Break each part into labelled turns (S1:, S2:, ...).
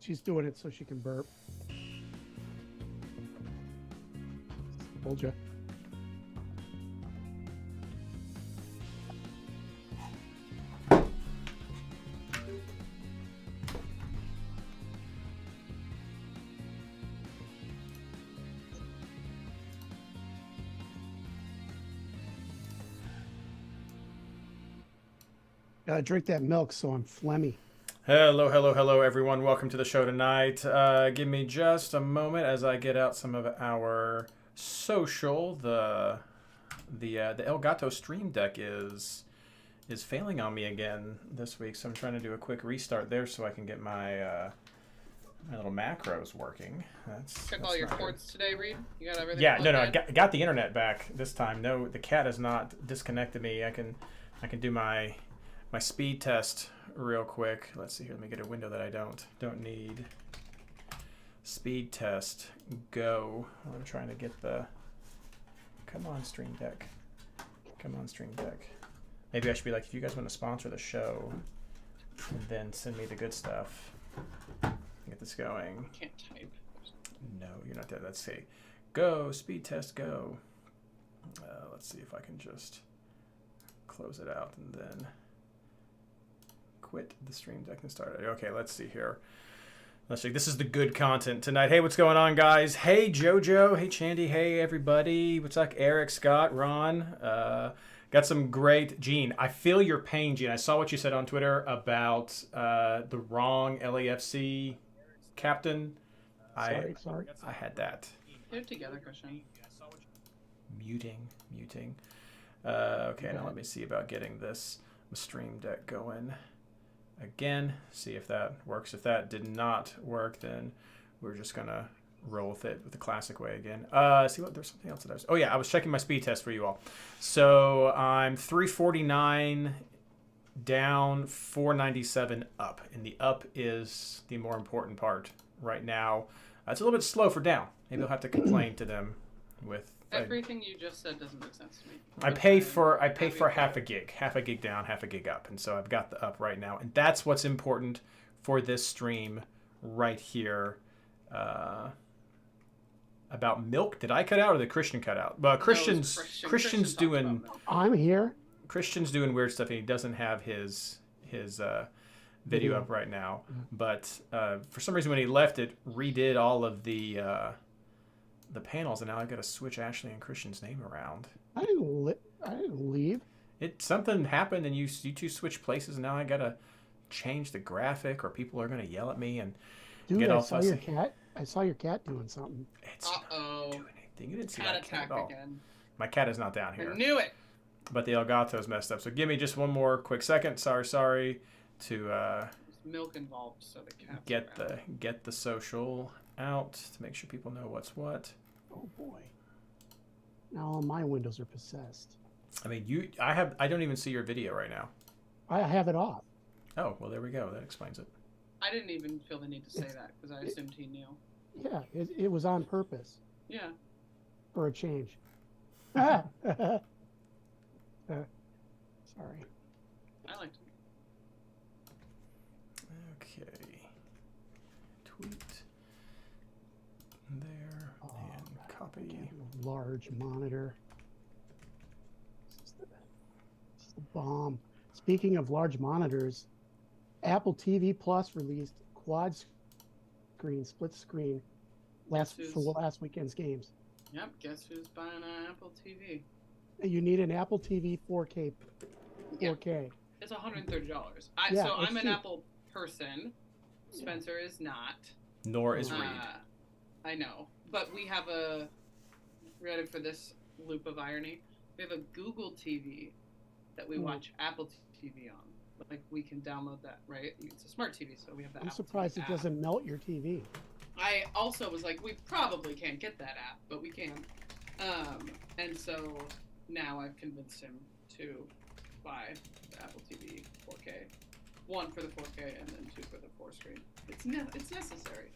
S1: She's doing it so she can burp. Told you. Gotta drink that milk so I'm phlegmy.
S2: Hello, hello, hello, everyone. Welcome to the show tonight. Give me just a moment as I get out some of our social. The Elgato Stream Deck is failing on me again this week, so I'm trying to do a quick restart there so I can get my my little macros working.
S3: Took all your ports today, Reid? You got everything?
S2: Yeah, no, I got the internet back this time. No, the cat has not disconnected me. I can do my speed test real quick. Let's see here. Let me get a window that I don't need. Speed test. Go. I'm trying to get the. Come on, Stream Deck. Come on, Stream Deck. Maybe I should be like, if you guys want to sponsor the show, then send me the good stuff. Get this going.
S3: I can't type.
S2: No, you're not there. Let's see. Go. Speed test. Go. Let's see if I can just close it out and then quit the Stream Deck and start it. Okay, let's see here. Let's see. This is the good content tonight. Hey, what's going on, guys? Hey, JoJo. Hey, Chandy. Hey, everybody. What's up? Eric, Scott, Ron. Got some great... Gene, I feel your pain, Gene. I saw what you said on Twitter about the wrong LAFC captain.
S1: Sorry.
S2: I had that.
S3: Get it together, Christian.
S2: Muting. Okay, now let me see about getting this Stream Deck going again. See if that works. If that did not work, then we're just gonna roll with it with the classic way again. See what? There's something else that I was. Oh yeah, I was checking my speed test for you all. So I'm 349 down, 497 up, and the up is the more important part right now. It's a little bit slow for down. Maybe I'll have to complain to them with.
S3: Everything you just said doesn't make sense to me.
S2: I pay for half a gig down, half a gig up, and so I've got the up right now, and that's what's important for this stream right here. About milk, did I cut out or did Christian cut out? Well, Christian's doing.
S1: I'm here.
S2: Christian's doing weird stuff, and he doesn't have his video up right now. But for some reason, when he left, it redid all of the panels, and now I've got to switch Ashley and Christian's name around.
S1: I didn't leave.
S2: Something happened, and you two switched places, and now I got to change the graphic, or people are going to yell at me and get all fussy.
S1: Your cat. I saw your cat doing something.
S2: It's not doing anything. You didn't see
S3: cat
S2: my cat at all.
S3: Again.
S2: My cat is not down here.
S3: I knew it.
S2: But the Elgato's messed up. So give me just one more quick second. Sorry to
S3: There's milk involved, so the cat
S2: get the social out to make sure people know what's what.
S1: Oh boy. Now all my windows are possessed.
S2: I mean, I don't even see your video right now.
S1: I have it off.
S2: Oh, well, there we go. That explains it.
S3: I didn't even feel the need to say that because I assumed he knew.
S1: Yeah, it was on purpose.
S3: Yeah.
S1: For a change. Sorry.
S3: I liked him.
S2: Okay. Tweet there and copy.
S1: Large monitor. This is the bomb. Speaking of large monitors, Apple TV Plus released quad screen, split screen, for last weekend's games.
S3: Yep. Guess who's buying an Apple TV?
S1: You need an Apple TV 4K. 4K.
S3: It's $130.
S1: Yeah,
S3: so I'm an
S1: cheap.
S3: Apple person. Spencer is not.
S2: Nor is Reid.
S3: I know, but we have ready for this loop of irony? We have a Google TV that we watch Apple TV on. Like, we can download that, right? It's a smart TV, so we have that.
S1: I'm surprised it doesn't melt your TV.
S3: I also was like, we probably can't get that app, but we can. And so now I've convinced him to buy the Apple TV 4K. One for the 4K and then two for the 4 screen. It's necessary.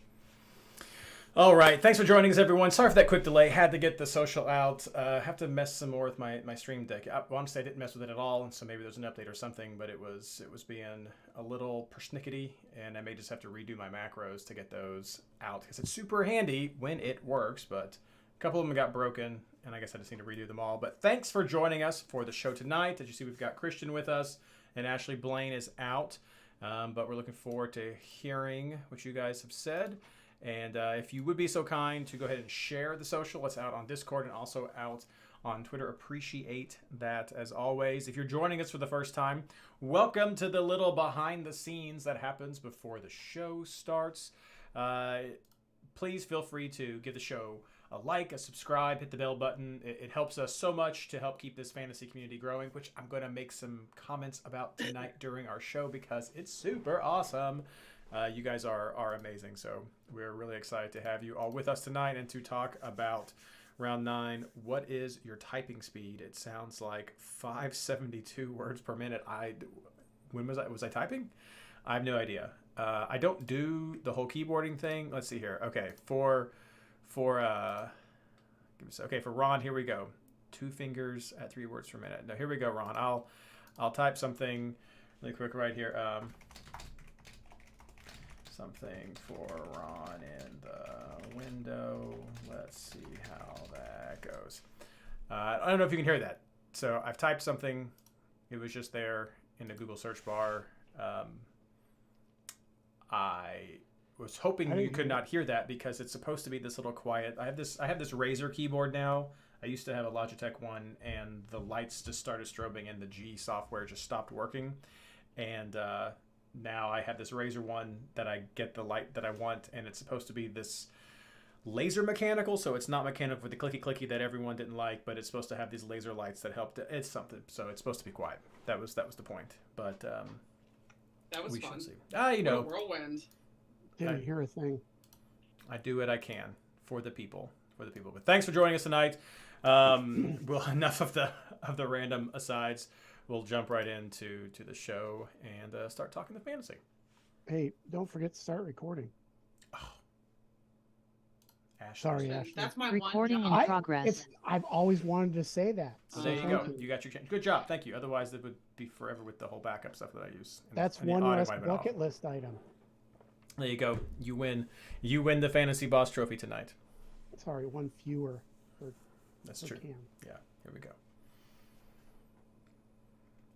S2: All right, thanks for joining us, everyone. Sorry for that quick delay. Had to get the social out. Have to mess some more with my stream deck. Honestly, I didn't mess with it at all, and so maybe there's an update or something. But it was being a little persnickety, and I may just have to redo my macros to get those out because it's super handy when it works. But a couple of them got broken, and I guess I just need to redo them all. But thanks for joining us for the show tonight. As you see, we've got Christian with us, and Ashley Blaine is out. But we're looking forward to hearing what you guys have said. And if you would be so kind to go ahead and share the social, it's out on Discord and also out on Twitter. Appreciate that as always. If you're joining us for the first time, welcome to the little behind the scenes that happens before the show starts. Please feel free to give the show a like, a subscribe, hit the bell button. It helps us so much to help keep this fantasy community growing, which I'm going to make some comments about tonight during our show because it's super awesome. You guys are amazing, so we're really excited to have you all with us tonight and to talk about round 9. What is your typing speed? It sounds like 572 words per minute. When was I? Was I typing? I have no idea. I don't do the whole keyboarding thing. Let's see here. Okay, for Ron, here we go. 2 fingers at 3 words per minute. Now here we go, Ron. I'll type something really quick right here. Something for Ron in the window. Let's see how that goes. I don't know if you can hear that. So I've typed something. It was just there in the Google search bar. I was hoping you could not hear that because it's supposed to be this little quiet. I have this Razer keyboard now. I used to have a Logitech one, and the lights just started strobing, and the G software just stopped working. And now I have this Razer one that I get the light that I want, and it's supposed to be this laser mechanical, so it's not mechanical with the clicky that everyone didn't like, but it's supposed to have these laser lights that help. It's something, so it's supposed to be quiet. That was the point. But
S3: that was
S2: we
S3: fun.
S2: should see. You know,
S3: whirlwind.
S1: Didn't hear a thing.
S2: I do what I can for the people. But thanks for joining us tonight. Well, enough of the random asides. We'll jump right into the show and start talking the fantasy.
S1: Hey, don't forget to start recording.
S2: Oh. Ashley.
S1: Sorry, Ashley.
S3: That's my
S4: Recording
S3: one
S4: in
S3: job.
S4: progress.
S1: I've always wanted to say that.
S2: So
S1: So
S2: there you
S1: thank
S2: go. You got your chance. Good job. Thank you. Otherwise, it would be forever with the whole backup stuff that I use.
S1: That's
S2: And the
S1: one
S2: audio
S1: less
S2: might have been off.
S1: bucket list item.
S2: There you go. You win. You win the Fantasy Boss Trophy tonight.
S1: Sorry, one fewer.
S2: That's
S1: per
S2: true.
S1: can.
S2: Yeah. Here we go.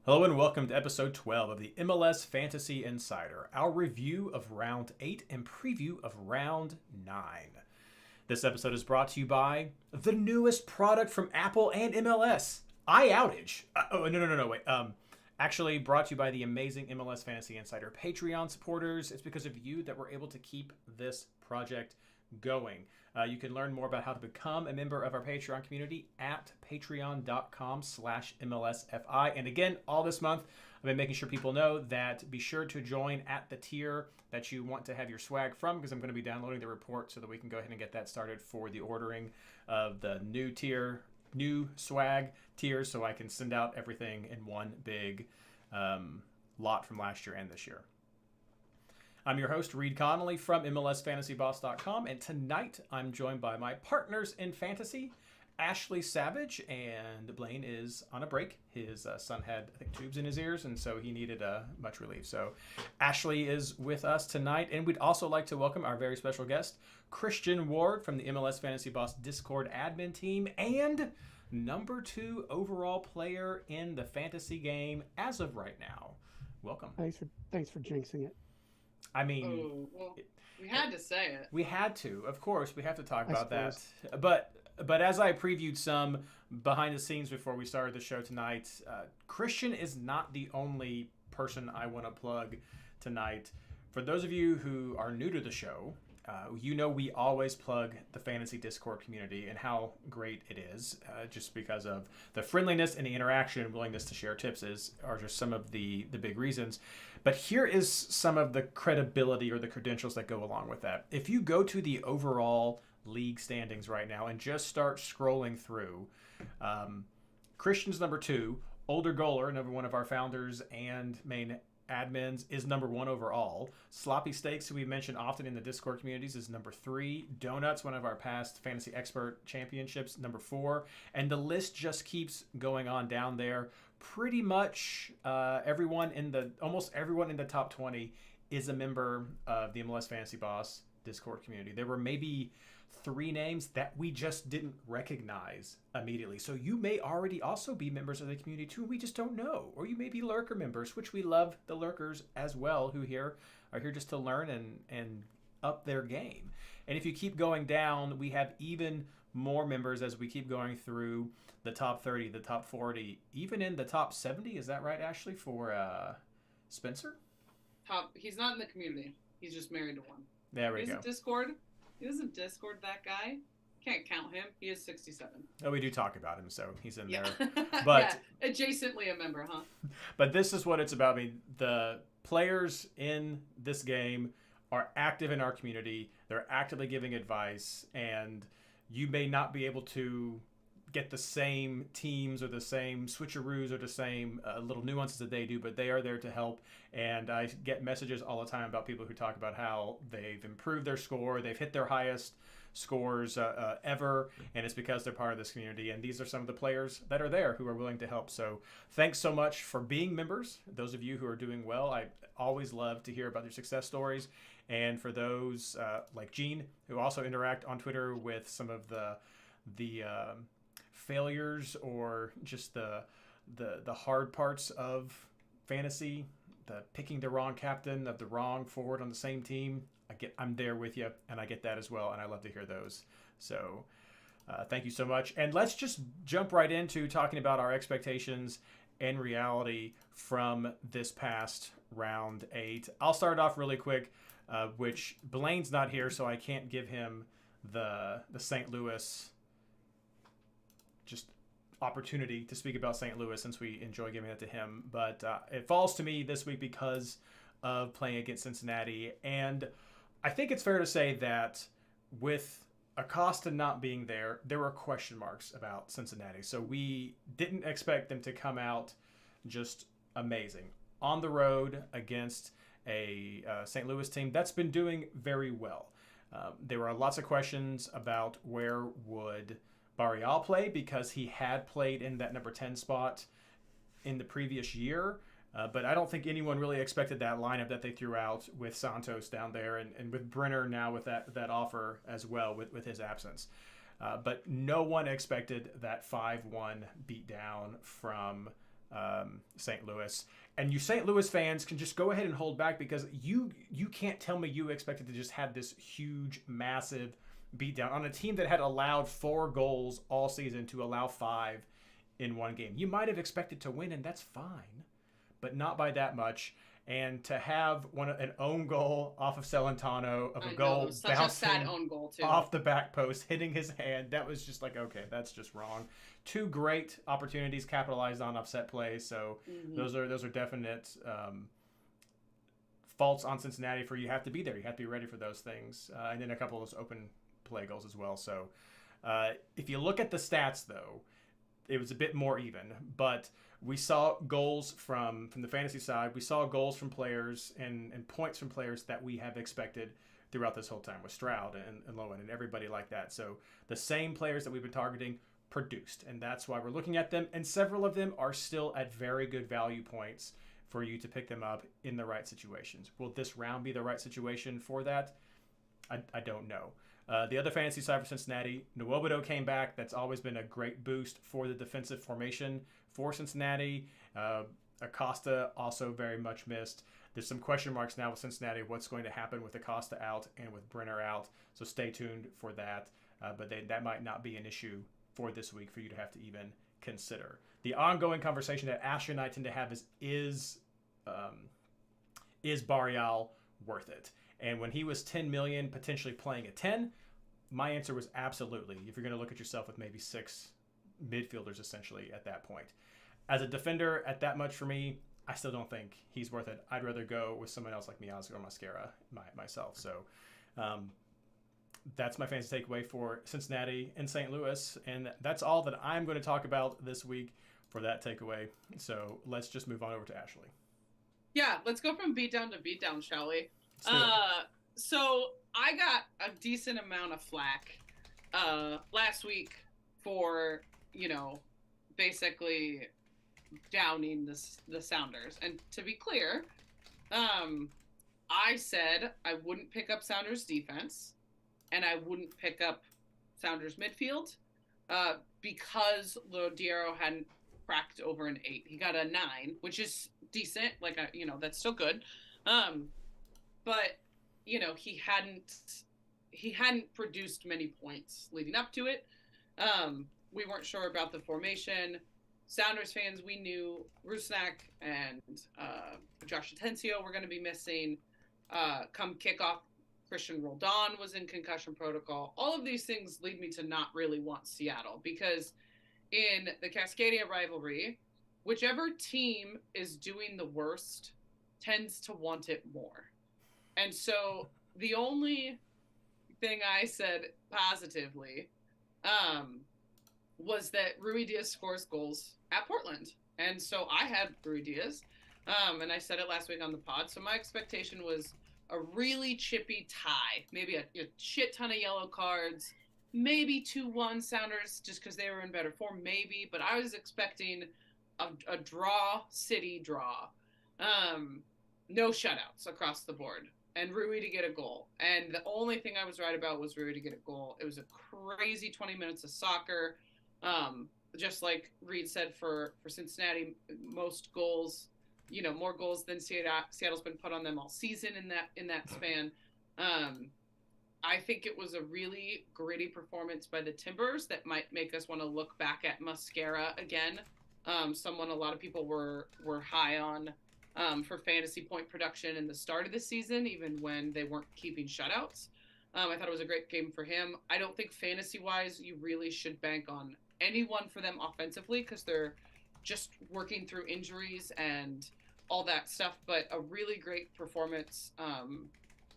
S2: Hello and welcome to episode 12 of the MLS Fantasy Insider, our review of round 8 and preview of round 9. This episode is brought to you by the newest product from Apple and MLS, iOutage. No, wait. Actually brought to you by the amazing MLS Fantasy Insider Patreon supporters. It's because of you that we're able to keep this project going. You can learn more about how to become a member of our Patreon community at patreon.com/MLSFI. And again, all this month, I've been making sure people know that be sure to join at the tier that you want to have your swag from, because I'm going to be downloading the report so that we can go ahead and get that started for the ordering of the new swag tiers, so I can send out everything in one big lot from last year and this year. I'm your host, Reid Connolly from MLSFantasyBoss.com, and tonight I'm joined by my partners in fantasy, Ashley Savage, and Blaine is on a break. His son had, I think, tubes in his ears, and so he needed much relief. So Ashley is with us tonight, and we'd also like to welcome our very special guest, Christian Ward from the MLS Fantasy Boss Discord admin team, and number 2 overall player in the fantasy game as of right now. Welcome.
S1: Thanks for jinxing it.
S2: I mean,
S3: we had to say it.
S2: We had to, of course. We have to talk about that. But as I previewed some behind the scenes before we started the show tonight, Christian is not the only person I want to plug tonight. For those of you who are new to the show, you know we always plug the fantasy Discord community and how great it is, just because of the friendliness and the interaction and willingness to share tips are just some of the big reasons. But here is some of the credibility or the credentials that go along with that. If you go to the overall league standings right now and just start scrolling through, Christian's number 2, Older Goaler, another one of our founders and main admins is number 1 overall. Sloppy Steaks, who we mentioned often in the Discord communities, is number 3. Donuts, one of our past fantasy expert championships, number 4. And the list just keeps going on down there. Pretty much almost everyone in the top 20 is a member of the MLS Fantasy Boss Discord community. There were maybe 3 names that we just didn't recognize immediately. So you may already also be members of the community too. We just don't know. Or you may be lurker members, which we love the lurkers as well, who are here just to learn and up their game. And if you keep going down, we have even more members as we keep going through the top 30, the top 40, even in the top 70. Is that right, Ashley, for Spencer?
S3: He's not in the community. He's just married to one.
S2: There we go.
S3: Discord. He doesn't Discord that guy. Can't count him. He is 67.
S2: Oh, we do talk about him, so he's in there.
S3: But yeah, adjacently a member, huh?
S2: But this is what it's about. I mean, the players in this game are active in our community. They're actively giving advice, and you may not be able to get the same teams or the same switcheroos or the same little nuances that they do, but they are there to help. And I get messages all the time about people who talk about how they've improved their score, they've hit their highest scores ever, and it's because they're part of this community. And these are some of the players that are there who are willing to help. So thanks so much for being members. Those of you who are doing well, I always love to hear about your success stories. And for those like Gene, who also interact on Twitter with some of the failures or just the hard parts of fantasy, the picking the wrong captain of the wrong forward on the same team, I'm there with you, and I get that as well, and I love to hear those. So thank you so much. And let's just jump right into talking about our expectations and reality from this past round 8. I'll start off really quick, which Blaine's not here, so I can't give him the St. Louis just opportunity to speak about St. Louis, since we enjoy giving it to him. But it falls to me this week because of playing against Cincinnati. And I think it's fair to say that with Acosta not being there, there were question marks about Cincinnati. So we didn't expect them to come out just amazing. On the road against a St. Louis team that's been doing very well. There were lots of questions about where would Barreal play, because he had played in that number 10 spot in the previous year. But I don't think anyone really expected that lineup that they threw out with Santos down there and with Brenner now with that offer as well with his absence. But no one expected that 5-1 beatdown from St. Louis. And you St. Louis fans can just go ahead and hold back, because you can't tell me you expected to just have this huge, massive beatdown on a team that had allowed 4 goals all season to allow 5 in one game. You might have expected to win, and that's fine, but not by that much. And to have an own goal off of Celentano, of a goal
S3: such a sad own goal too,
S2: off the back post, hitting his hand, that was just like, okay, that's just wrong. 2 great opportunities capitalized on offset plays, so those are definite faults on Cincinnati for you have to be there. You have to be ready for those things. And then a couple of those open play goals as well. So if you look at the stats, though, it was a bit more even, but we saw goals from the fantasy side. We saw goals from players and points from players that we have expected throughout this whole time with Stroud and Lowen and everybody like that. So the same players that we've been targeting produced, and that's why we're looking at them. And several of them are still at very good value points for you to pick them up in the right situations. Will this round be the right situation for that? I don't know. The other fantasy side for Cincinnati, Nwobodo came back. That's always been a great boost for the defensive formation for Cincinnati. Acosta also very much missed. There's some question marks now with Cincinnati. What's going to happen with Acosta out and with Brenner out? So stay tuned for that. But that might not be an issue for this week for you to have to even consider. The ongoing conversation that Ashley and I tend to have is Barreal worth it? And when he was 10 million, potentially playing at 10, my answer was absolutely. If you're going to look at yourself with maybe 6 midfielders essentially at that point. As a defender at that much for me, I still don't think he's worth it. I'd rather go with someone else like Miazga or Mascara myself. So that's my fantasy takeaway for Cincinnati and St. Louis. And that's all that I'm going to talk about this week for that takeaway. So let's just move on over to Ashley.
S3: Yeah, let's go from beat down to beat down, shall we?
S2: Let's do it.
S3: So I got a decent amount of flack last week for, basically downing the Sounders. And to be clear, I said I wouldn't pick up Sounders defense and I wouldn't pick up Sounders midfield because Lodiero hadn't cracked over an 8. He got a 9, which is decent. Like, that's still good. But, he hadn't produced many points leading up to it. We weren't sure about the formation. Sounders fans, we knew Rusnak and Josh Atencio were going to be missing. Come kickoff, Christian Roldan was in concussion protocol. All of these things lead me to not really want Seattle because in the Cascadia rivalry, whichever team is doing the worst tends to want it more. And so the only thing I said positively was that Rui Diaz scores goals at Portland. And so I had Rui Diaz, and I said it last week on the pod. So my expectation was a really chippy tie, maybe a shit ton of yellow cards, maybe 2-1 Sounders just because they were in better form, maybe. But I was expecting a draw, city draw. No shutouts across the board. And Rui to get a goal. And the only thing I was right about was Rui to get a goal. It was a crazy 20 minutes of soccer. Just like Reid said for Cincinnati, most goals, more goals than Seattle's been put on them all season in that span. I think it was a really gritty performance by the Timbers that might make us want to look back at Mascara again. Someone a lot of people were high on for fantasy point production in the start of the season, even when they weren't keeping shutouts. I thought it was a great game for him. I don't think fantasy-wise you really should bank on anyone for them offensively because they're just working through injuries and all that stuff, but a really great performance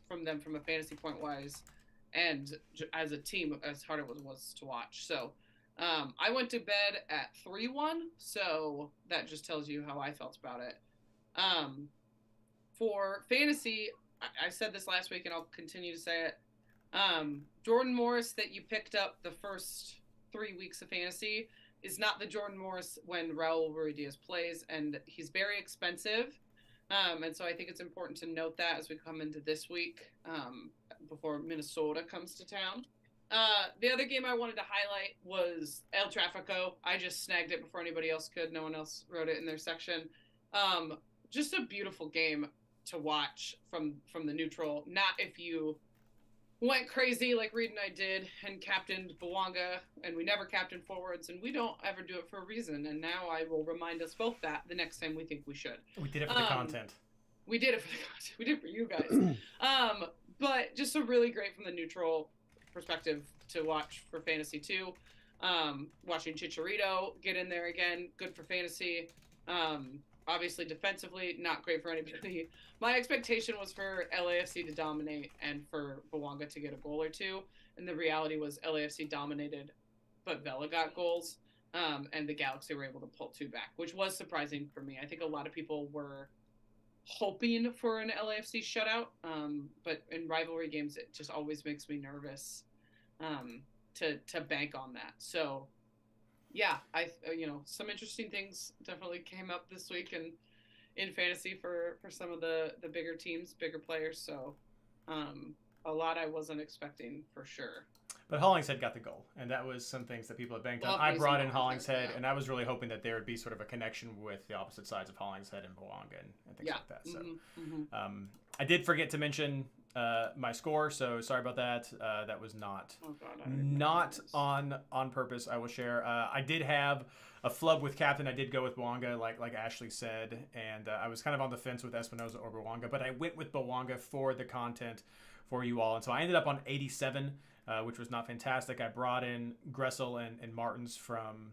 S3: from them from a fantasy point-wise and as a team, as hard as it was to watch. So I went to bed at 3-1, so that just tells you how I felt about it. For fantasy, I said this last week and I'll continue to say it. Jordan Morris that you picked up the first 3 weeks of fantasy is not the Jordan Morris when Raul Ruidiaz plays, and he's very expensive. And so I think it's important to note that as we come into this week before Minnesota comes to town. The other game I wanted to highlight was El Trafico. I just snagged it before anybody else could. No one else wrote it in their section. Just a beautiful game to watch from the neutral. Not if you went crazy like Reid and I did and captained Bouanga, and we never captained forwards, and we don't ever do it for a reason. And now I will remind us both that the next time we think we should.
S2: We did it for the content.
S3: We did it for the content. We did it for you guys. But just a really great from the neutral perspective to watch for fantasy too. Watching Chicharito get in there again, good for fantasy. Obviously, defensively, not great for anybody. My expectation was for LAFC to dominate and for Bouanga to get a goal or two. And the reality was LAFC dominated, but Vela got goals. And the Galaxy were able to pull 2 back, which was surprising for me. I think a lot of people were hoping for an LAFC shutout. But in rivalry games, it just always makes me nervous to bank on that. So, yeah, some interesting things definitely came up this week in fantasy for some of the bigger teams, bigger players. So a lot I wasn't expecting for sure.
S2: But Hollingshead got the goal, and that was some things that people had banked on. I brought in Hollingshead, and I was really hoping that there would be sort of a connection with the opposite sides of Hollingshead and Bouanga and things like that. So I did forget to mention my score, so sorry about that. That was not on purpose. I will share. I did have a flub with captain. I did go with Bouanga, like Ashley said, and I was kind of on the fence with Espinoza or Bouanga, but I went with Bouanga for the content for you all, and so I ended up on 87, which was not fantastic. I brought in Gressel and Martins from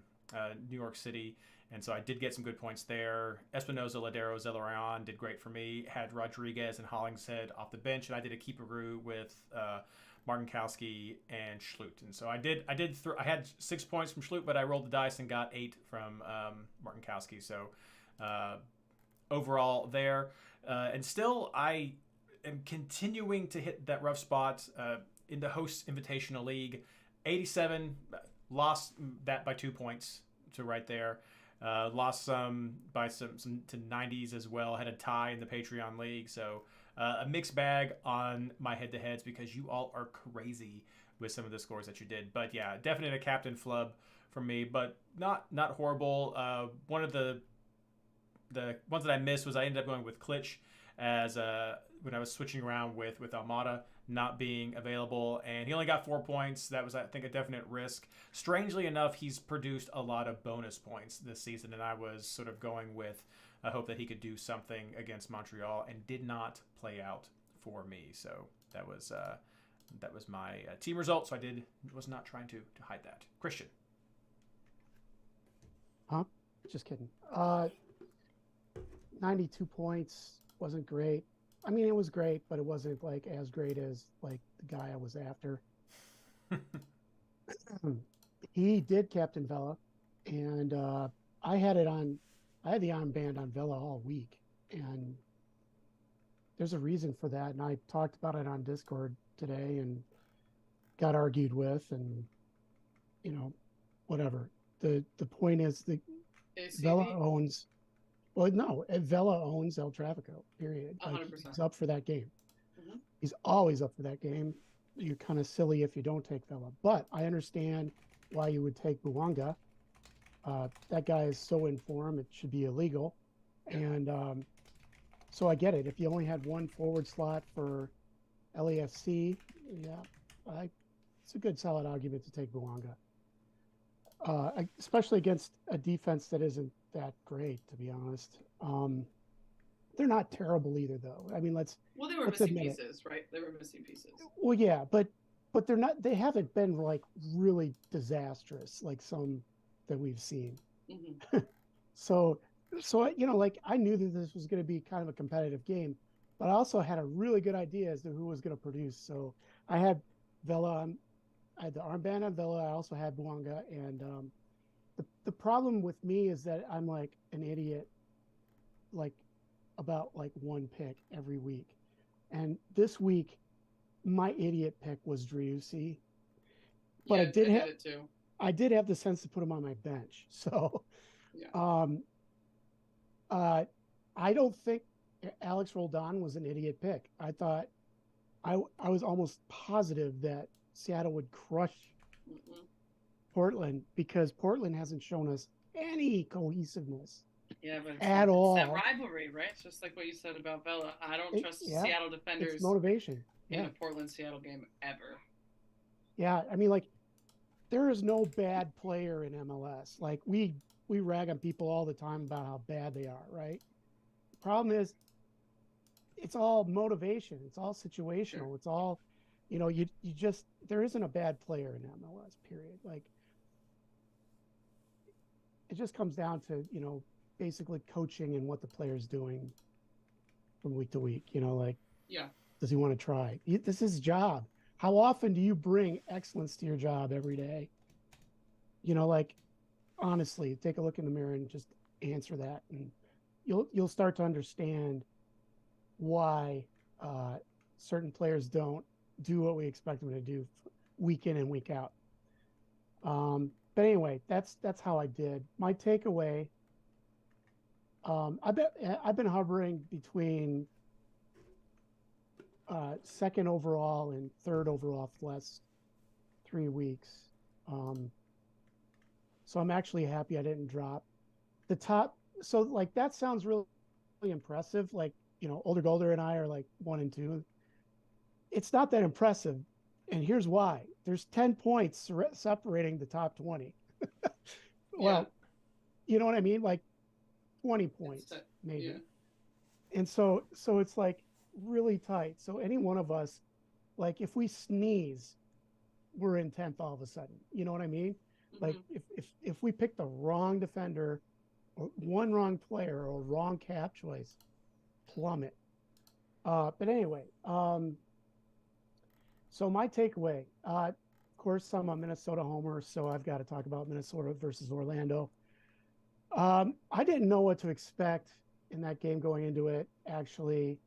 S2: New York City. And so I did get some good points there. Espinoza, Ladero, Zelarayan did great for me. Had Rodriguez and Hollingshead off the bench, and I did a keeperoo with Martinkowski and Schlutt. And so I had 6 points from Schlutt, but I rolled the dice and got 8 from Martinkowski. So overall there. And still, I am continuing to hit that rough spot in the host invitational league. 87, lost that by 2 points to right there. Lost some by some to 90s as well. Had a tie in the Patreon league. So a mixed bag on my head-to-heads because you all are crazy with some of the scores that you did. But yeah, definitely a captain flub from me, but not horrible. One of the ones that I missed was I ended up going with Klitsch as when I was switching around with Almada not being available, and he only got 4 points. That was, I think, a definite risk. Strangely enough, he's produced a lot of bonus points this season, and I was sort of going with I hope that he could do something against Montreal, and did not play out for me. So that was my team result. So I was not trying to hide that. Christian.
S1: Huh? Just kidding. 92 points wasn't great. I mean, it was great, but it wasn't like as great as like the guy I was after. He did Captain Vela, and I had the armband on Vela all week, and there's a reason for that. And I talked about it on Discord today and got argued with, and whatever. The point is that Vela owns. Well, no, Vela owns El Trafico, period. Like,
S3: 100%.
S1: he's up for that game.
S3: Mm-hmm.
S1: He's always up for that game. You're kind of silly if you don't take Vela. But I understand why you would take Buwanga. That guy is so in form, it should be illegal.
S3: Yeah.
S1: And so I get it. If you only had one forward slot for LAFC, yeah, it's a good, solid argument to take Buwanga. Especially against a defense that isn't that great, to be honest. They're not terrible either, though. I mean,
S3: Well, they were
S1: let's
S3: missing
S1: admit
S3: pieces, right? They were missing pieces.
S1: Well, yeah, but they're not. They haven't been like really disastrous like some that we've seen.
S3: Mm-hmm.
S1: So like I knew that this was going to be kind of a competitive game, but I also had a really good idea as to who was going to produce. So I had Vela. I had the armband on Vela. I also had Buwanga, and the problem with me is that I'm like an idiot, like about like one pick every week, and this week my idiot pick was Driussi, but
S3: yeah, I did it too.
S1: I did have the sense to put him on my bench. So,
S3: yeah.
S1: I don't think Alex Roldan was an idiot pick. I thought I was almost positive that Seattle would crush Portland because Portland hasn't shown us any cohesiveness.
S3: Yeah, but
S1: at all.
S3: It's that rivalry, right? It's just like what you said about Vela. I don't trust Seattle defenders.
S1: It's motivation.
S3: In a Portland-Seattle game ever.
S1: Yeah, I mean, like, there is no bad player in MLS. Like, we rag on people all the time about how bad they are, right? The problem is, it's all motivation. It's all situational. Sure. It's all, you just, there isn't a bad player in MLS, period. Like, it just comes down to, basically coaching and what the player's doing from week to week, like,
S3: yeah.
S1: Does he want to try? This is his job. How often do you bring excellence to your job every day? Like, honestly, take a look in the mirror and just answer that, and you'll start to understand why certain players don't do what we expect them to do week in and week out. But anyway, that's how I did. My takeaway. I've been hovering between second overall and third overall for the last 3 weeks. So I'm actually happy I didn't drop the top. So like, that sounds really impressive. Like, Older Golder and I are like 1 and 2. It's not that impressive. And here's why. There's 10 points separating the top 20. Well, you know what I mean? Like 20 points, maybe. Yeah. And so it's like really tight. So any one of us, like, if we sneeze, we're in 10th all of a sudden. You know what I mean? Mm-hmm. Like, if we pick the wrong defender or one wrong player or wrong cap choice, plummet. But anyway, so my takeaway, of course, I'm a Minnesota homer, so I've got to talk about Minnesota versus Orlando. I didn't know what to expect in that game going into it, actually.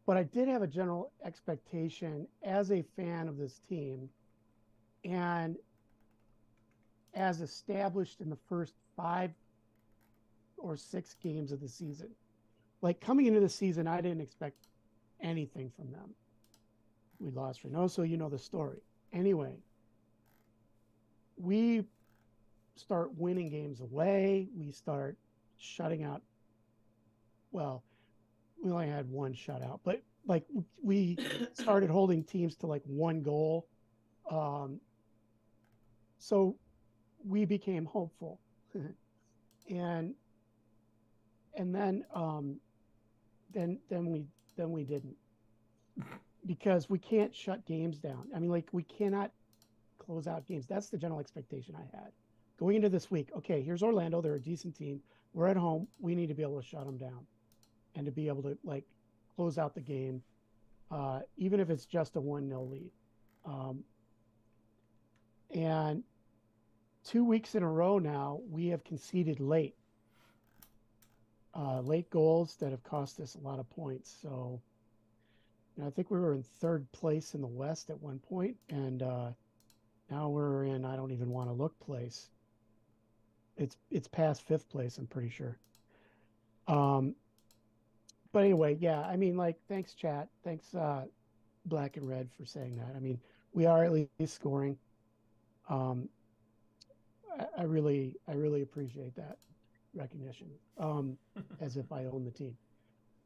S1: But I did have a general expectation as a fan of this team and as established in the first 5 or 6 games of the season. Like coming into the season, I didn't expect anything from them. We lost Reynoso, you know the story. Anyway, we start winning games away. We start shutting out. Well, we only had one shutout, but like we started holding teams to like 1 goal. So we became hopeful. and then we didn't, because we can't shut games down. I mean, like we cannot close out games. That's the general expectation I had going into this week. Okay, here's Orlando. They're a decent team. We're at home. We need to be able to shut them down and to be able to like close out the game, even if it's just a 1-0 lead. And 2 weeks in a row now, we have conceded late goals that have cost us a lot of points. So, I think we were in 3rd place in the West at one point, and now we're in, I don't even want to look place. It's past 5th place, I'm pretty sure. But anyway, yeah, I mean, like, thanks, chat. Thanks, Black and Red, for saying that. I mean, we are at least scoring. I really appreciate that recognition, as if I own the team.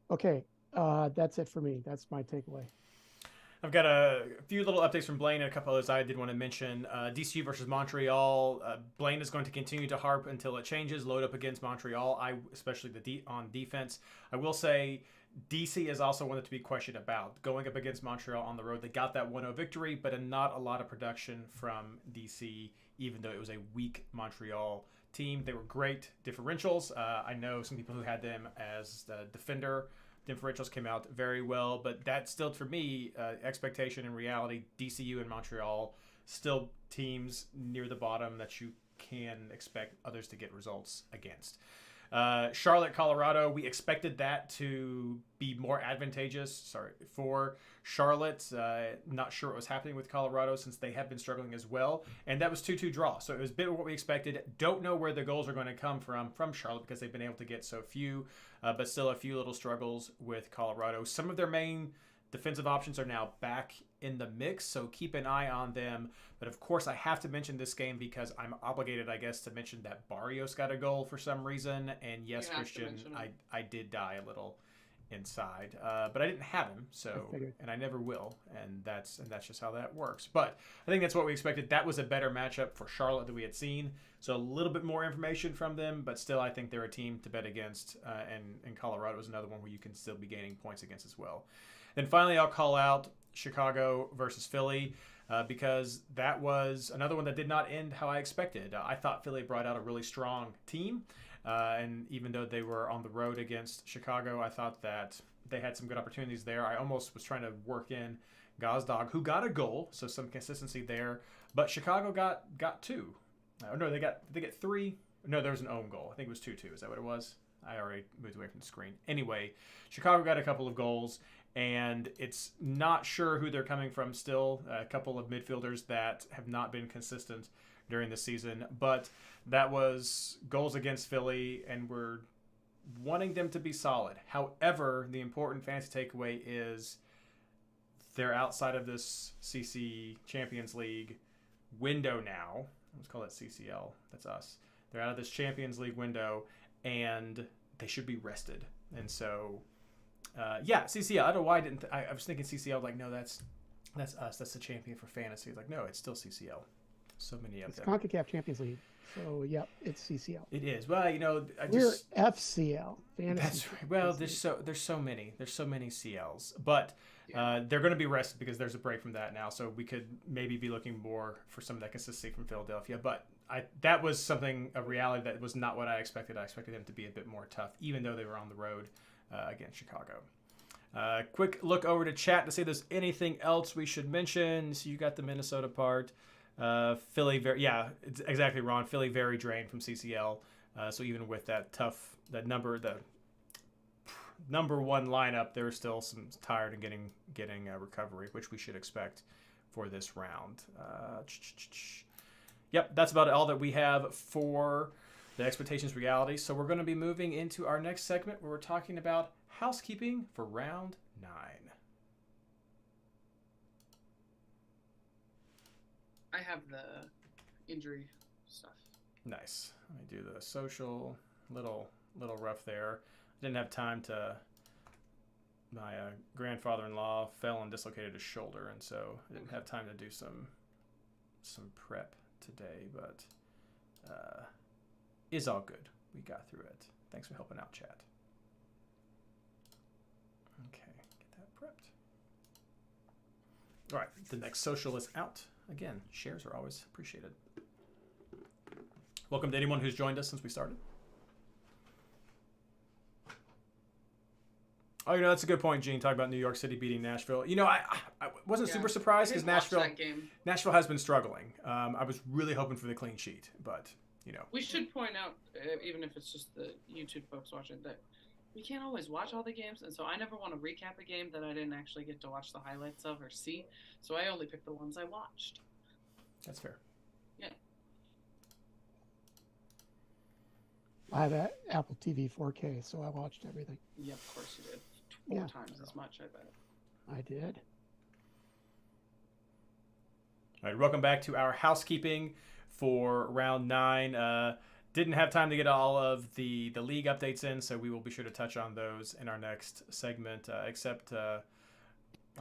S1: Okay, that's it for me. That's my takeaway.
S2: I've got a few little updates from Blaine and a couple others I did want to mention. DCU versus Montreal. Blaine is going to continue to harp until it changes. Load up against Montreal, especially on defense. I will say DC is also one to be questioned about. Going up against Montreal on the road, they got that 1-0 victory, but not a lot of production from DC, even though it was a weak Montreal team. They were great differentials. I know some people who had them as the defender. Differentials came out very well, but that's still, for me, expectation and reality. DCU and Montreal, still teams near the bottom that you can expect others to get results against. Charlotte, Colorado, we expected that to be more advantageous for Charlotte. Not sure what was happening with Colorado since they have been struggling as well. And that was 2-2 draw. So it was a bit of what we expected. Don't know where the goals are going to come from Charlotte because they've been able to get so few, but still a few little struggles with Colorado. Some of their main defensive options are now back in the mix, so keep an eye on them. But of course, I have to mention this game because I'm obligated, I guess, to mention that Barrios got a goal for some reason. And yes, Christian, I did die a little inside, but I didn't have him, and I never will, and that's just how that works. But I think that's what we expected. That was a better matchup for Charlotte than we had seen. So a little bit more information from them, but still, I think they're a team to bet against. And Colorado is another one where you can still be gaining points against as well. Then finally, I'll call out Chicago versus Philly because that was another one that did not end how I expected. I thought Philly brought out a really strong team, and even though they were on the road against Chicago, I thought that they had some good opportunities there. I almost was trying to work in Gazdag, who got a goal, so some consistency there. But Chicago got 2. No, they get 3. No, there was an own goal. I think it was 2-2. Is that what it was? I already moved away from the screen. Anyway, Chicago got a couple of goals, and it's not sure who they're coming from still. A couple of midfielders that have not been consistent during the season. But that was goals against Philly, and we're wanting them to be solid. However, the important fantasy takeaway is they're outside of this CC Champions League window now. Let's call it CCL. That's us. They're out of this Champions League window, and they should be rested. And so, CCL. I don't know why I was thinking CCL. Like, no, that's us. That's the champion for fantasy. Like, no, it's still CCL. So many of them.
S1: It's CONCACAF Champions League. So, yep, it's CCL.
S2: It is. Well,
S1: we're FCL. Fantasy.
S2: That's right. Well, there's so many CLs, but they're going to be rested because there's a break from that now. So we could maybe be looking more for some of that consistency from Philadelphia. But that was a reality that was not what I expected. I expected them to be a bit more tough, even though they were on the road against Chicago. Quick look over to chat to see if there's anything else we should mention. So you got the Minnesota part. Philly, it's exactly, Ron. Philly very drained from CCL. So even with that number, the number one lineup, there was still some tired and getting a recovery, which we should expect for this round. Yep, that's about all that we have for the expectations reality. So we're going to be moving into our next segment where we're talking about housekeeping for round 9.
S3: I have the injury stuff.
S2: Nice. Let me do the social. Little rough there. Didn't have time to. My grandfather-in-law fell and dislocated his shoulder, and so I didn't have time to do some prep today. But is all good. We got through it. Thanks for helping out, chat. Okay, get that prepped. All right, the next social is out. Again, shares are always appreciated. Welcome to anyone who's joined us since we started. Oh, that's a good point, Gene. Talking about New York City beating Nashville. I wasn't super surprised because Nashville has been struggling. I was really hoping for the clean sheet, but
S3: we should point out, even if it's just the YouTube folks watching, that we can't always watch all the games, and so I never want to recap a game that I didn't actually get to watch the highlights of or see. So I only pick the ones I watched.
S2: That's fair.
S3: Yeah.
S1: I have Apple TV 4K, so I watched everything.
S3: Yeah, of course you did. 4 times as much, I bet.
S1: I did.
S2: All right, welcome back to our housekeeping for round 9. Didn't have time to get all of the league updates in, so we will be sure to touch on those in our next segment. Except, I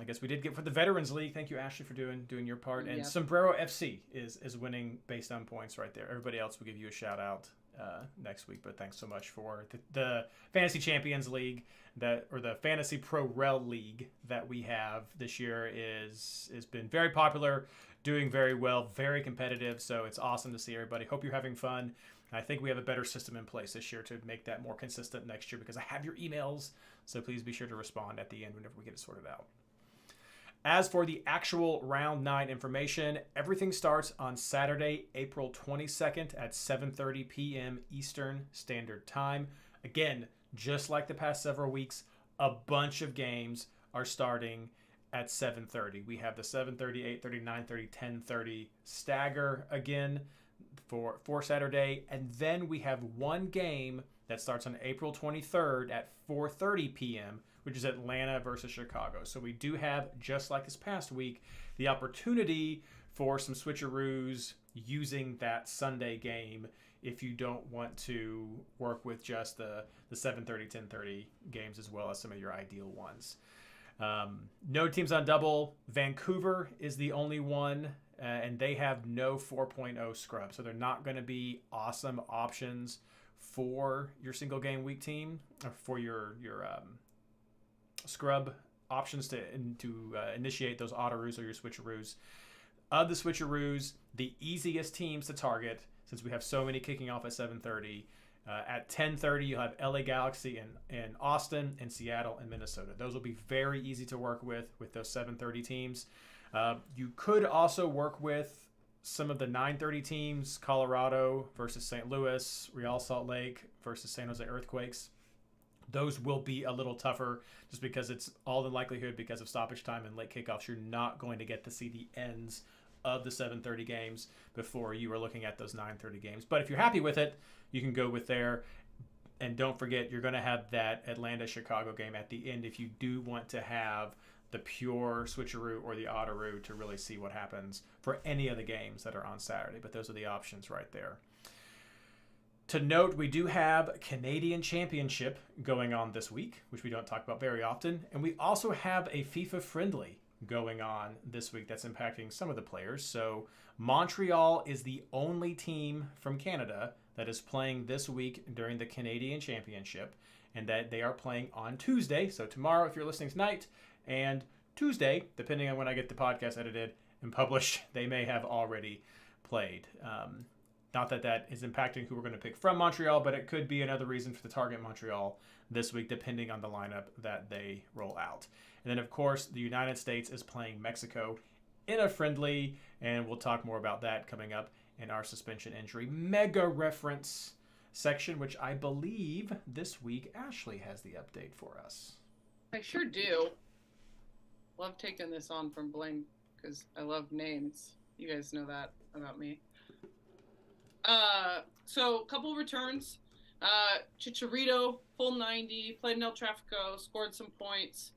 S2: guess we did get for the Veterans League. Thank you, Ashley, for doing your part. And Sombrero FC is winning based on points right there. Everybody else will give you a shout out next week, but thanks so much for the Fantasy Champions League or the Fantasy Pro Rel League that we have this year has been very popular, doing very well, very competitive. So it's awesome to see everybody. Hope you're having fun. I think we have a better system in place this year to make that more consistent next year because I have your emails. So please be sure to respond at the end whenever we get it sorted out. As for the actual round 9 information, everything starts on Saturday, April 22nd at 7:30 p.m. Eastern Standard Time. Again, just like the past several weeks, a bunch of games are starting at 7:30. We have the 7:30, 8:30, 9:30, 10:30 stagger again for Saturday. And then we have one game that starts on April 23rd at 4:30 p.m., which is Atlanta versus Chicago. So we do have, just like this past week, the opportunity for some switcheroos using that Sunday game if you don't want to work with just the 7:30, 10:30 games as well as some of your ideal ones. No teams on double. Vancouver is the only one, and they have no 4.0 scrub. So they're not going to be awesome options for your single game week team or for your scrub options to initiate those auto-roos or your switcheroos. Of the switcheroos, the easiest teams to target, since we have so many kicking off at 7:30, at 10:30 you'll have LA Galaxy in Austin and Seattle and Minnesota. Those will be very easy to work with those 7:30 teams. You could also work with some of the 9:30 teams, Colorado versus St. Louis, Real Salt Lake versus San Jose Earthquakes. Those will be a little tougher just because it's all in likelihood because of stoppage time and late kickoffs. You're not going to get to see the ends of the 7:30 games before you are looking at those 9:30 games. But if you're happy with it, you can go with there. And don't forget, you're going to have that Atlanta-Chicago game at the end if you do want to have the pure switcheroo or the auto-roo to really see what happens for any of the games that are on Saturday. But those are the options right there. To note, we do have Canadian Championship going on this week, which we don't talk about very often. And we also have a FIFA friendly going on this week that's impacting some of the players. So Montreal is the only team from Canada that is playing this week during the Canadian Championship, and that they are playing on Tuesday. So tomorrow, if you're listening tonight, and Tuesday, depending on when I get the podcast edited and published, they may have already played. Not that is impacting who we're going to pick from Montreal, but it could be another reason for the target Montreal this week, depending on the lineup that they roll out. And then, of course, the United States is playing Mexico in a friendly, and we'll talk more about that coming up in our suspension injury mega reference section, which I believe this week Ashley has the update for us.
S3: I sure do. Love taking this on from Blaine because I love names. You guys know that about me. So a couple returns. Chicharito, full 90, played in El Trafico, scored some points.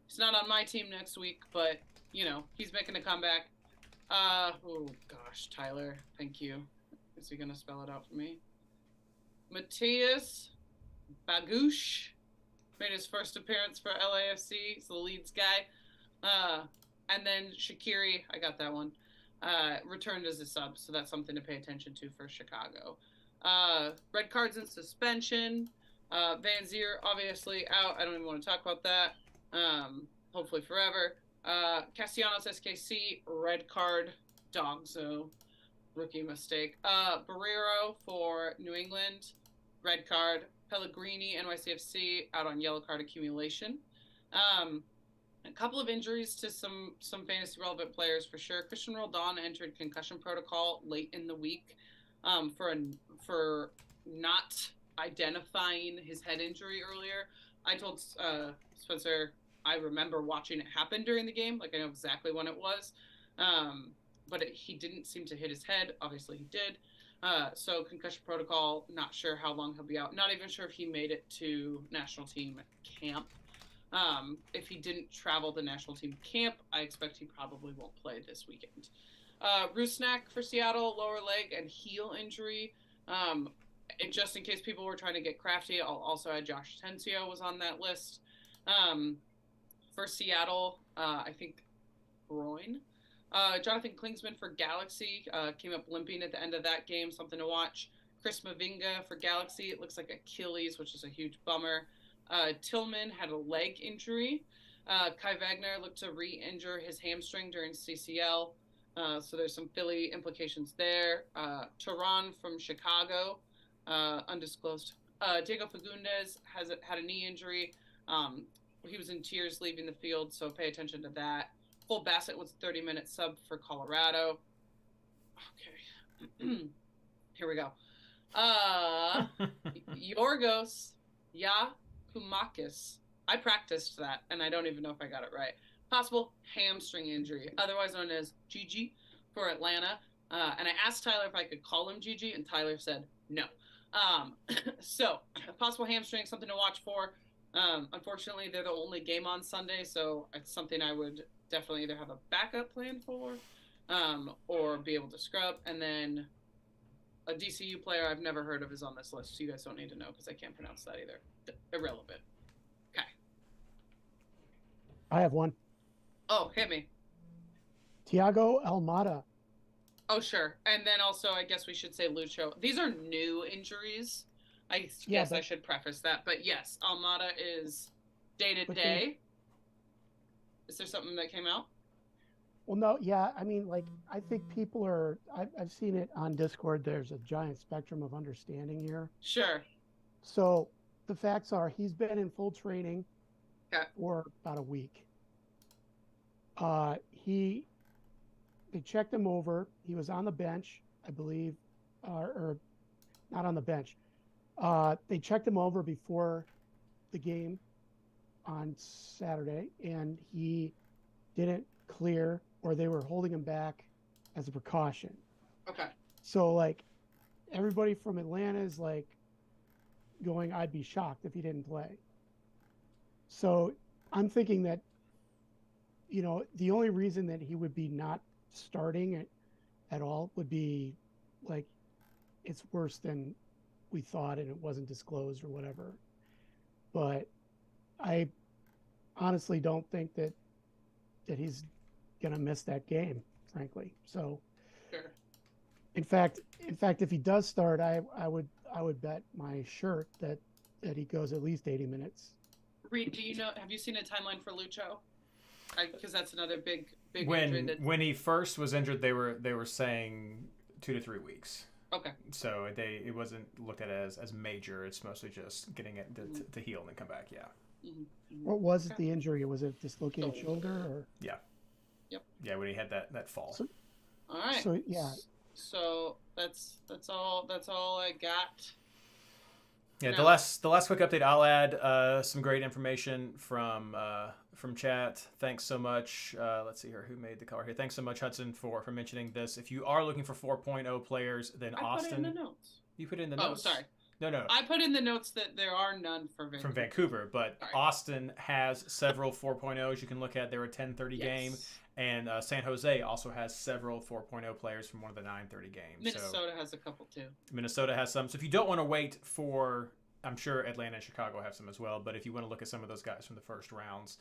S3: He's not on my team next week, but, he's making a comeback. Oh, gosh, Tyler, thank you. Is he going to spell it out for me? Matthias Bagouche made his first appearance for LAFC. He's the Leeds guy. And then Shaqiri, I got that one, returned as a sub, so that's something to pay attention to for Chicago. Red cards and suspension. Van Zier, obviously, out. I don't even want to talk about that. Hopefully forever. Castellanos SKC, red card, Dogzo, rookie mistake. Barrero for New England, red card. Pellegrini, NYCFC, out on yellow card accumulation. A couple of injuries to some fantasy relevant players for sure. Christian Roldan entered concussion protocol late in the week for not identifying his head injury earlier. I told Spencer I remember watching it happen during the game. Like, I know exactly when it was. But he didn't seem to hit his head. Obviously, he did. So concussion protocol, not sure how long he'll be out. Not even sure if he made it to national team camp. If he didn't travel to national team camp, I expect he probably won't play this weekend. Rusnak for Seattle, lower leg and heel injury. Just in case people were trying to get crafty, I'll also add Josh Tensio was on that list. For Seattle, I think groin. Jonathan Klingsman for Galaxy came up limping at the end of that game, something to watch. Chris Mavinga for Galaxy, it looks like Achilles, which is a huge bummer. Tillman had a leg injury. Kai Wagner looked to re-injure his hamstring during CCL, so there's some Philly implications there. Tehran from Chicago, undisclosed. Diego Fagundes had a knee injury. He was in tears leaving the field, so pay attention to that. Cole Bassett was a 30-minute sub for Colorado. Okay. Here we go. Yorgos Yakumakis. I practiced that, and I don't even know if I got it right. Possible hamstring injury, otherwise known as Gigi for Atlanta. And I asked Tyler if I could call him Gigi, and Tyler said no. So, possible hamstring, something to watch for. Unfortunately, they're the only game on Sunday, so it's something I would definitely either have a backup plan for or be able to scrub. And then a DCU player I've never heard of is on this list, so you guys don't need to know because I can't pronounce that either. Irrelevant. Okay.
S1: I have one.
S3: Oh, hit me.
S1: Thiago Almada.
S3: Oh, sure. And then also, I guess we should say Lucho. These are new injuries. I guess I should preface that. But yes, Almada is day-to-day. Is there something that came out?
S1: Well, no, yeah. I mean, like, I think people are, I've seen it on Discord. There's a giant spectrum of understanding here.
S3: Sure.
S1: So the facts are he's been in full training for about a week. They checked him over. He was on the bench, I believe, or not on the bench. They checked him over before the game on Saturday, and he didn't clear, or they were holding him back as a precaution.
S3: Okay.
S1: So, like, everybody from Atlanta is, like, going, I'd be shocked if he didn't play. So I'm thinking that, the only reason that he would be not starting at all would be, like, it's worse than we thought and it wasn't disclosed or whatever. But I honestly don't think that he's going to miss that game, frankly. So
S3: sure.
S1: In fact, if he does start, I would bet my shirt that he goes at least 80 minutes.
S3: Reid, have you seen a timeline for Lucho? Because that's another big injury.
S2: When he first was injured, they were saying 2 to 3 weeks.
S3: Okay.
S2: So it wasn't looked at as major. It's mostly just getting it to heal and then come back. Yeah.
S3: Mm-hmm.
S1: What was the injury? Was it dislocated shoulder or?
S2: Yeah.
S3: Yep.
S2: Yeah, when he had that fall.
S1: So,
S3: all right.
S1: So yeah.
S3: So that's all I got.
S2: Yeah,
S3: No.
S2: the last quick update I'll add some great information from chat. Thanks so much. Let's see here who made the color here. Thanks so much, Hudson, for mentioning this. If you are looking for 4.0 players, then
S3: I
S2: Austin.
S3: put it in the notes.
S2: You put it in the
S3: Oh,
S2: notes.
S3: sorry.
S2: No.
S3: I put in the notes that there are none for Vancouver.
S2: From Vancouver, but
S3: Sorry.
S2: Austin has several 4.0s you can look at. They're a 10:30 game, and San Jose also has several 4.0 players from one of the 9:30 games.
S3: Minnesota has a couple too.
S2: Minnesota has some. So if you don't want to wait for, I'm sure Atlanta and Chicago have some as well, but if you want to look at some of those guys from the first rounds,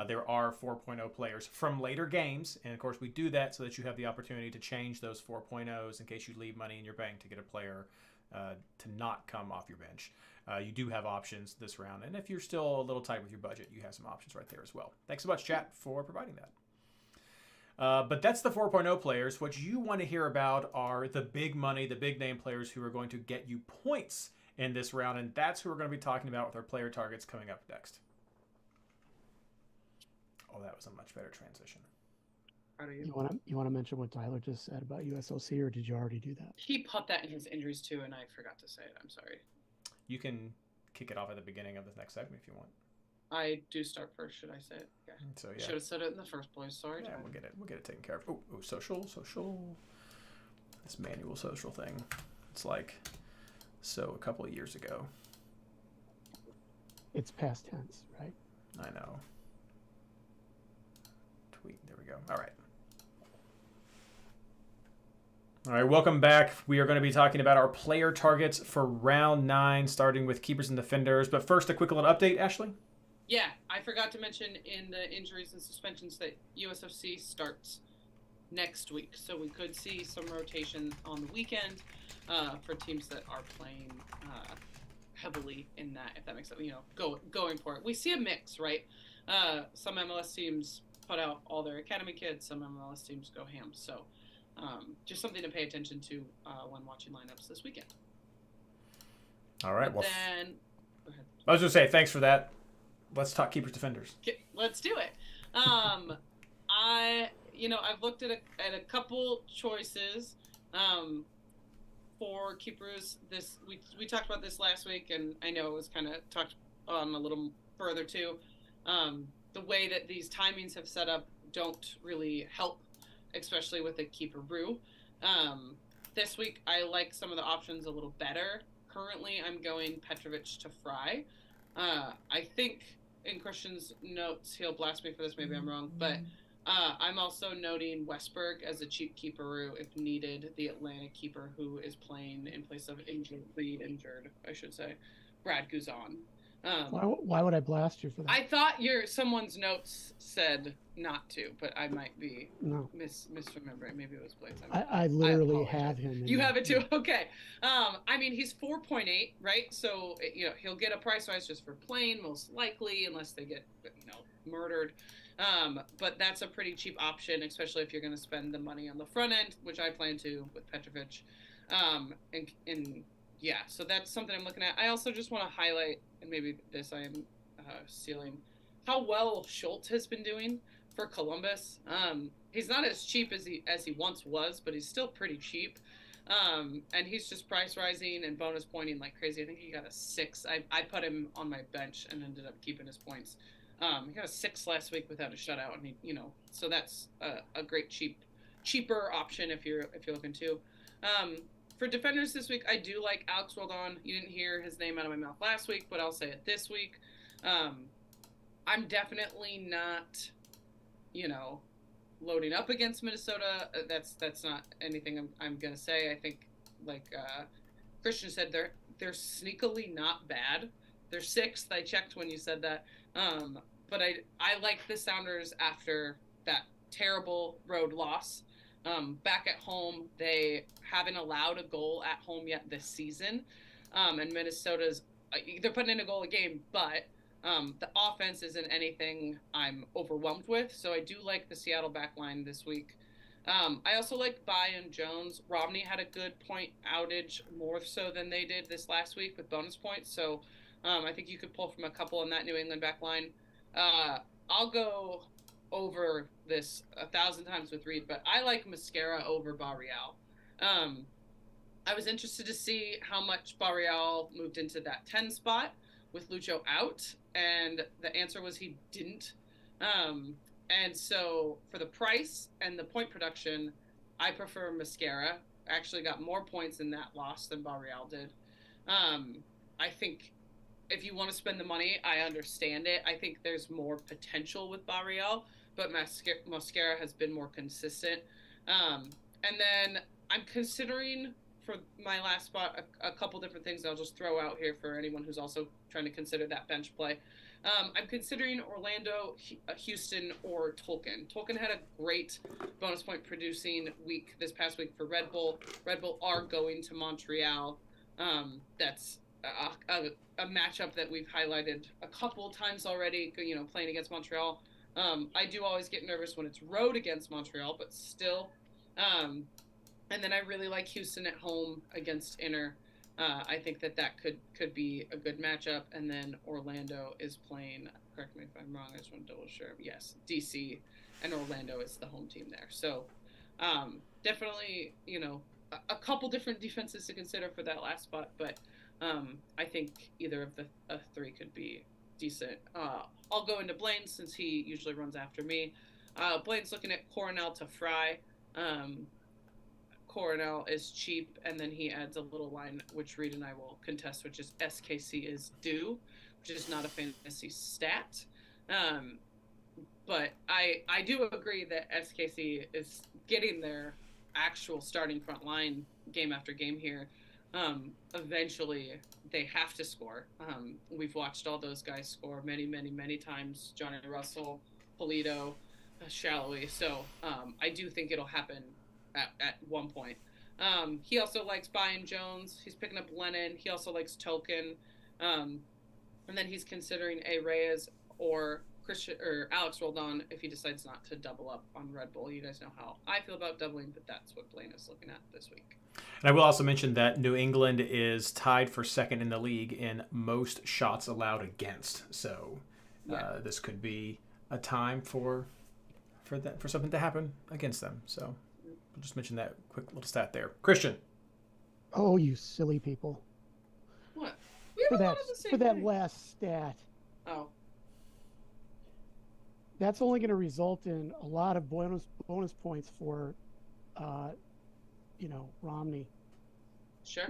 S2: there are 4.0 players from later games, and of course we do that so that you have the opportunity to change those 4.0s in case you leave money in your bank to get a player to not come off your bench. You do have options this round, and if you're still a little tight with your budget, you have some options right there as well. Thanks so much, chat, for providing that. But that's the 4.0 players. What you want to hear about are the big money, the big name players who are going to get you points in this round, and that's who we're going to be talking about with our player targets coming up next. Oh, that was a much better transition.
S1: You want to mention what Tyler just said about USOC, or did you already do that?
S3: He put that in his injuries too, and I forgot to say it. I'm sorry.
S2: You can kick it off at the beginning of the next segment if you want.
S3: I do start first. Should I say it? Yeah.
S2: So yeah.
S3: Should have said it in the first place. Sorry.
S2: Yeah, we'll get it taken care of. Oh, social. This manual social thing. It's like a couple of years ago.
S1: It's past tense, right?
S2: I know. Tweet. There we go. All right. All right, welcome back. We are going to be talking about our player targets for round 9, starting with keepers and defenders. But first, a quick little update, Ashley.
S3: Yeah, I forgot to mention in the injuries and suspensions that USFC starts next week. So we could see some rotation on the weekend for teams that are playing heavily in that, if that makes sense, going for it. We see a mix, right? Some MLS teams put out all their academy kids. Some MLS teams go ham. So just something to pay attention to when watching lineups this weekend.
S2: All right.
S3: Go ahead.
S2: I was going to say, thanks for that. Let's talk keepers defenders.
S3: Okay, let's do it. I've looked at a couple choices for keepers. We talked about this last week, and I know it was kind of talked on a little further too. The way that these timings have set up don't really help, especially with a keeper-roo. This week, I like some of the options a little better. Currently, I'm going Petrovic to Fry. I think in Christian's notes, he'll blast me for this, maybe I'm wrong, but I'm also noting Westberg as a cheap keeper if needed, the Atlanta keeper who is playing in place of injured, I should say, Brad Guzan.
S1: Why would I blast you for that?
S3: I thought someone's notes said not to, but I might be misremembering. Maybe it was Blake's.
S1: I literally have him.
S3: You have it too? Okay. He's 4.8, right? So, he'll get a price rise just for playing, most likely, unless they get, murdered. But that's a pretty cheap option, especially if you're going to spend the money on the front end, which I plan to with Petrovic. Yeah, so that's something I'm looking at. I also just want to highlight, and maybe this I am stealing, how well Schultz has been doing for Columbus. He's not as cheap as he once was, but he's still pretty cheap. And he's just price rising and bonus pointing like crazy. I think he got a 6. I put him on my bench and ended up keeping his points. He got a 6 last week without a shutout, and so that's a great cheaper option if you're looking to. For defenders this week, I do like Alex Roldan. You didn't hear his name out of my mouth last week, but I'll say it this week. I'm definitely not, loading up against Minnesota. That's not anything I'm gonna say. I think, like Christian said, they're sneakily not bad. They're 6th. I checked when you said that. But I like the Sounders after that terrible road loss. Back at home, they haven't allowed a goal at home yet this season. And Minnesota's, they're putting in a goal a game, but the offense isn't anything I'm overwhelmed with. So I do like the Seattle backline this week. I also like Bayern Jones. Romney had a good point outage more so than they did this last week with bonus points. So I think you could pull from a couple in that New England backline. I'll go over this 1,000 times with Reid, but I like Mascara over Barreal. I was interested to see how much Barreal moved into that 10 spot with Lucho out, and the answer was he didn't. And so for the price and the point production, I prefer Mascara. Actually got more points in that loss than Barreal did. I think if you want to spend the money, I understand it. I think there's more potential with Barreal, but Mascara has been more consistent. And then I'm considering for my last spot a couple different things I'll just throw out here for anyone who's also trying to consider that bench play. I'm considering Orlando, Houston, or Tolkien. Tolkien had a great bonus point producing week this past week for Red Bull. Red Bull are going to Montreal. That's a matchup that we've highlighted a couple times already, playing against Montreal. I do always get nervous when it's road against Montreal, but still. And then I really like Houston at home against Inter. I think that could be a good matchup. And then Orlando is playing, correct me if I'm wrong, I just want to double sure. Yes, DC, and Orlando is the home team there. So definitely, a couple different defenses to consider for that last spot. But I think either of the three could be decent. I'll go into Blaine since he usually runs after me. Blaine's looking at Coronel to Fry. Coronel is cheap, and then he adds a little line, which Reid and I will contest, which is SKC is due, which is not a fantasy stat. But I do agree that SKC is getting their actual starting front line game after game here. Eventually, they have to score. We've watched all those guys score many, many, many times. Johnny Russell, Polito, Shallowy. So I do think it'll happen at one point. He also likes buying Jones. He's picking up Lennon. He also likes Token. And then he's considering A. Reyes or Christian or Alex Roldan if he decides not to double up on Red Bull. You guys know how I feel about doubling, but that's what Blaine is looking at this week.
S2: And I will also mention that New England is tied for second in the league in most shots allowed against. So this could be a time for something to happen against them. So we'll just mention that quick little stat there. Christian.
S1: Oh, you silly people.
S3: What?
S1: For that last stat.
S3: Oh.
S1: That's only going to result in a lot of bonus points for, Romney.
S3: Sure.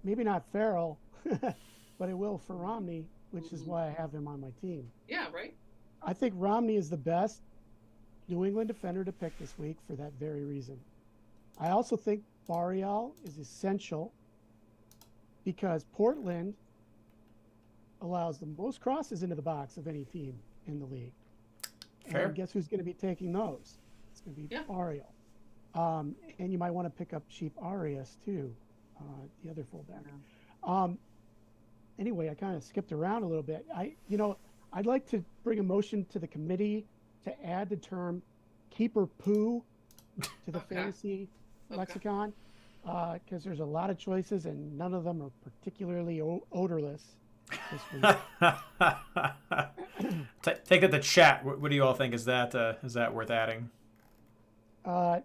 S1: Maybe not Farrell, but it will for Romney, which is why I have him on my team.
S3: Yeah, right.
S1: I think Romney is the best New England defender to pick this week for that very reason. I also think Barreal is essential because Portland allows the most crosses into the box of any team in the league.
S2: Fair.
S1: And guess who's going to be taking those? It's going to be Barreal. And you might want to pick up cheap Arias too, the other fullback. Yeah. Anyway, I kind of skipped around a little bit. I'd like to bring a motion to the committee to add the term keeper poo to the fantasy lexicon, because there's a lot of choices and none of them are particularly odorless this week.
S2: Take that to chat. What do you all think? Is that worth adding?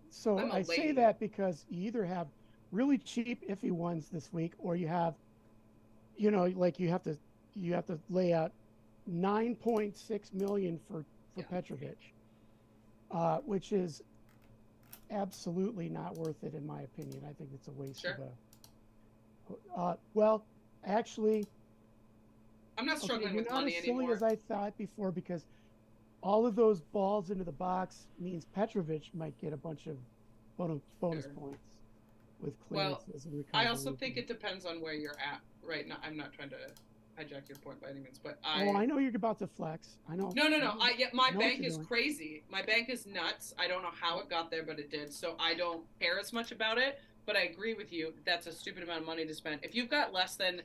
S1: So I say that because you either have really cheap iffy ones this week, or you have, you have to lay out $9.6 million for Petrovic, which is absolutely not worth it in my opinion. I think it's a waste of well, actually,
S3: I'm not struggling with
S1: money anymore. You're not as silly as I thought before, because all of those balls into the box means Petrovic might get a bunch of bonus points with clearances and recovery.
S3: I also think it depends on where you're at right now. I'm not trying to hijack your point by any means, but
S1: I know you're about to flex. I know.
S3: No. My bank is crazy. My bank is nuts. I don't know how it got there, but it did. So I don't care as much about it. But I agree with you. That's a stupid amount of money to spend. If you've got less than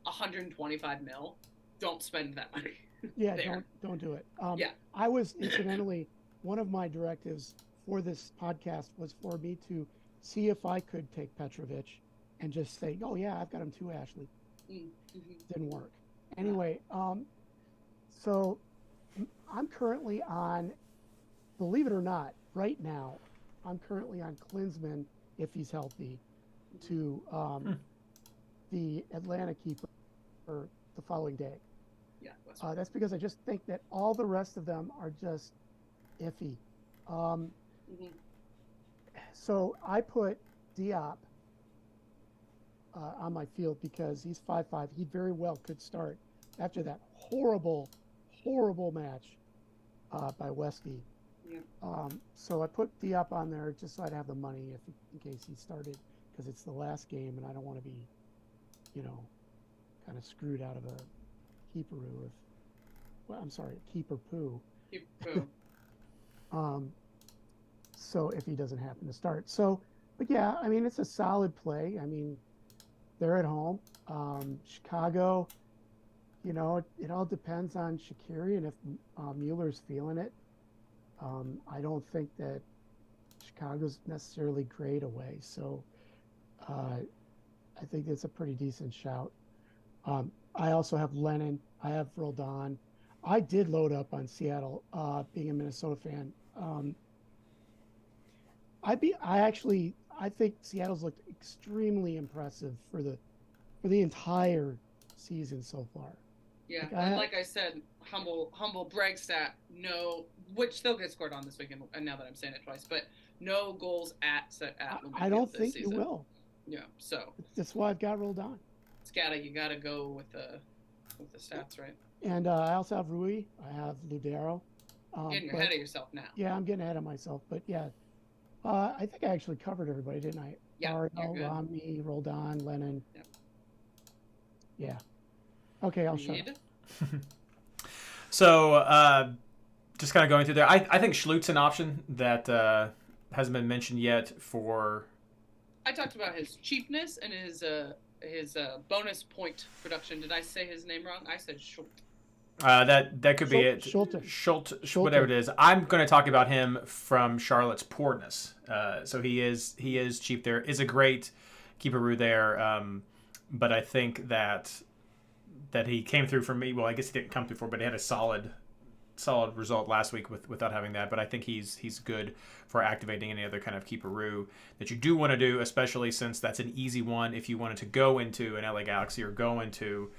S3: 125 mil, don't spend that money.
S1: Yeah, don't do it. I was incidentally, one of my directives for this podcast was for me to see if I could take Petrovic and just say, oh yeah, I've got him too, Ashley. Didn't work. Anyway, so I'm currently on, believe it or not, right now, I'm currently on Klinsmann if he's healthy. to the Atlanta keeper the following day.
S3: Yeah,
S1: that's because I just think that all the rest of them are just iffy. So I put Diop on my field because he's 5'5". He very well could start after that horrible match by Westy.
S3: Yeah.
S1: So I put Diop on there just so I'd have the money in case he started, because it's the last game and I don't want to be, kind of screwed out of a keeperoo keeper poo.
S3: Keeper poo.
S1: So if he doesn't happen to start. So, but yeah, I mean, it's a solid play. I mean, they're at home. Chicago, it all depends on Shaqiri and if Mueller's feeling it. I don't think that Chicago's necessarily great away. So I think it's a pretty decent shout. I also have Lennon. I have Roldan. I did load up on Seattle, being a Minnesota fan. I think Seattle's looked extremely impressive for the entire season so far.
S3: Yeah, and like I said, humble brag stat. No, which they'll get scored on this weekend. And now that I'm saying it twice, but no goals at
S1: I don't think
S3: season.
S1: you will.
S3: Yeah, so
S1: that's why I've got Roldan.
S3: You gotta go with the stats, right?
S1: And I also have Rui. I have Ludero.
S3: Getting ahead of yourself now.
S1: Yeah, I'm getting ahead of myself, but yeah. I think I actually covered everybody, didn't I?
S3: Yeah,
S1: Mario, Romney, Roldan, Lennon.
S3: Yep.
S1: Yeah. Okay, I'll shut up.
S2: So, just kind of going through there. I think Schlut's an option that hasn't been mentioned yet for...
S3: I talked about his cheapness and his bonus point production. Did I say his name wrong? I said Schult.
S2: That could be it.
S1: Schulte,
S2: whatever it is. I'm going to talk about him from Charlotte's poorness. So he is cheap there. Is a great keeperoo there. But I think that he came through for me. Well, I guess he didn't come through but he had a solid result last week without having that. But I think he's good for activating any other kind of keeperoo that you do want to do, especially since that's an easy one if you wanted to go into an LA Galaxy or go into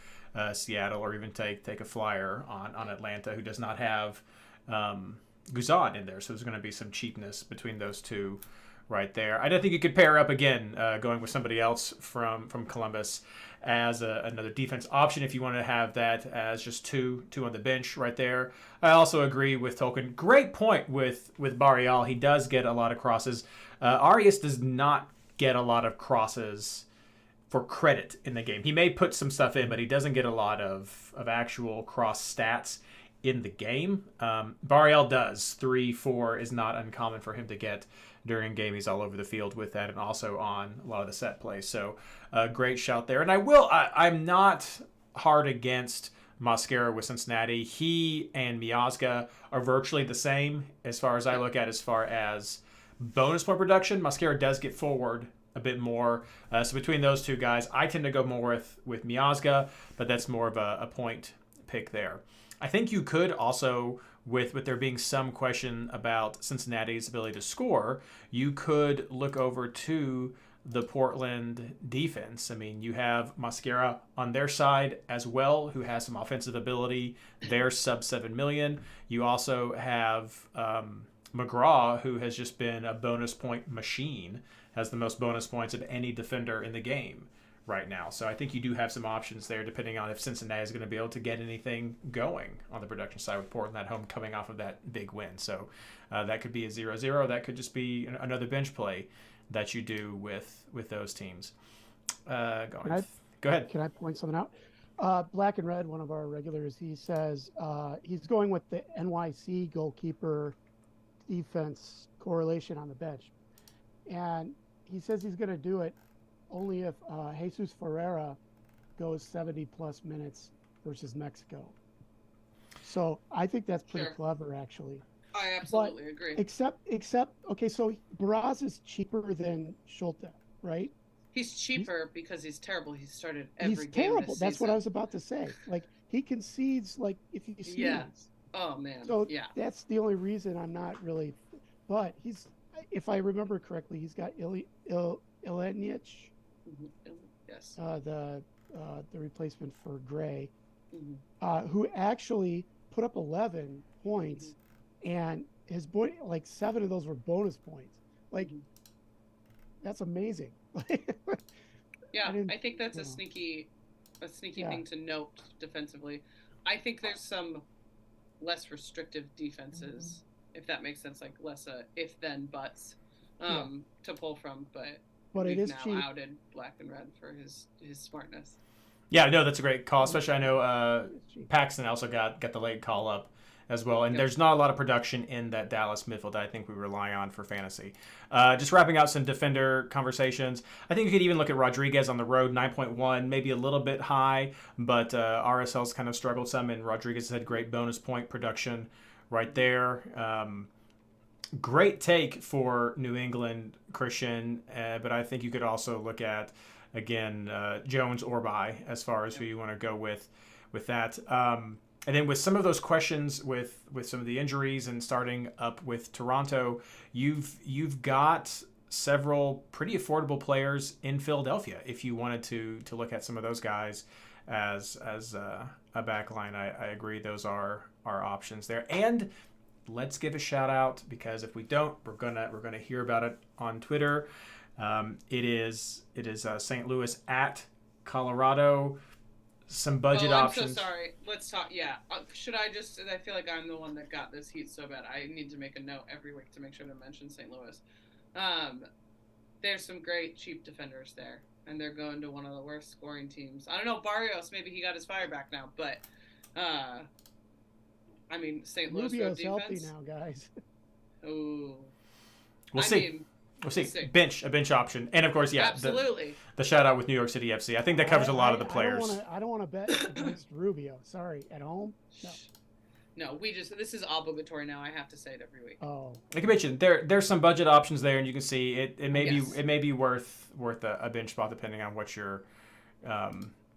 S2: Seattle, or even take a flyer on Atlanta, who does not have Guzan in there. So there's going to be some cheapness between those two right there. I don't think you could pair up again, going with somebody else from Columbus as another defense option if you want to have that as just two on the bench right there. I also agree with Tolkien. Great point with Barreal. He does get a lot of crosses. Arias does not get a lot of crosses for credit in the game. He may put some stuff in, but he doesn't get a lot of actual cross stats in the game. Barreal does. 3-4 is not uncommon for him to get during game. He's all over the field with that and also on a lot of the set plays. So great shout there. And I'm not hard against Mosquera with Cincinnati. He and Miazga are virtually the same as far as I look at as far as bonus point production. Mosquera does get forward a bit more. So between those two guys, I tend to go more with Miazga, but that's more of a point pick there. I think you could also, with there being some question about Cincinnati's ability to score, you could look over to the Portland defense. I mean, you have Mosquera on their side as well, who has some offensive ability. They're sub 7 million. You also have McGraw, who has just been a bonus point machine, has the most bonus points of any defender in the game right now. So I think you do have some options there, depending on if Cincinnati is going to be able to get anything going on the production side with Portland at home coming off of that big win. So that could be a 0-0. That could just be another bench play that you do with those teams. Go ahead.
S1: Can I point something out? Black and Red, one of our regulars, he says he's going with the NYC goalkeeper defense correlation on the bench. And he says he's going to do it only if Jesus Ferreira goes 70-plus minutes versus Mexico. So I think that's pretty clever, actually.
S3: I absolutely agree.
S1: Except, okay, so Baraz is cheaper than Schulte, right?
S3: He's cheaper because he's terrible. He's started every game
S1: terrible.
S3: this
S1: That's
S3: season.
S1: what I was about to say. Like, he concedes, like, if he sneezes.
S3: Yeah. Oh, man.
S1: So
S3: yeah.
S1: That's the only reason I'm not really. But if I remember correctly, he's got Ilenic
S3: Yes.
S1: The replacement for Gray,
S3: Mm-hmm.
S1: who actually put up 11 points, and his boy, like 7 of those were bonus points. Like,
S3: Mm-hmm.
S1: that's amazing.
S3: Yeah,
S1: didn't,
S3: I think that's
S1: you
S3: a
S1: know,
S3: sneaky
S1: yeah.
S3: thing to note defensively. I think there's some less restrictive defenses, if that makes sense, like less if then buts
S1: Yeah,
S3: to pull from, but
S1: but it
S3: we've
S1: is
S3: now
S1: cheap.
S3: outed Black and Red for his smartness.
S2: Yeah, no, that's a great call.
S1: It
S2: Especially I know
S1: is cheap.
S2: Paxton also got the late call up as well. And
S3: Yep.
S2: there's not a lot of production in that Dallas midfield that I think we rely on for fantasy. Just wrapping out some defender conversations. I think you could even look at Rodriguez on the road, 9.1, maybe a little bit high, but RSL's kind of struggled some, and Rodriguez had great bonus point production right there. Great take for New England, Christian, but I think you could also look at, again, Jones or By as far as who you want to go with that. And then with some of those questions with some of the injuries and starting up with Toronto, you've got several pretty affordable players in Philadelphia if you wanted to look at some of those guys as a back line. I agree those are options there. And let's give a shout out, because if we don't, we're gonna hear about it on Twitter. It is St. Louis at Colorado. Some budget options.
S3: I'm so sorry. Let's talk. Yeah. Should I just? I feel like I'm the one that got this heat so bad. I need to make a note every week to make sure to mention St. Louis. There's some great cheap defenders there, and they're going to one of the worst scoring teams. I don't know, Barrios. Maybe he got his fire back now, but I mean, St. Louis
S1: Rubio's
S3: road defense.
S1: healthy now, guys.
S3: Ooh.
S2: We'll see. We'll see. A bench option, and of course, yeah,
S3: absolutely.
S2: The shout out with New York City FC. I think that covers a lot of the players.
S1: I don't want to bet against Rubio. Sorry, at home. No.
S3: No, this is obligatory now. I have to say it every week.
S1: Oh.
S2: Like I mentioned, there's some budget options there, and you can see it. It may
S3: Yes.
S2: be it may be worth a bench spot depending on what your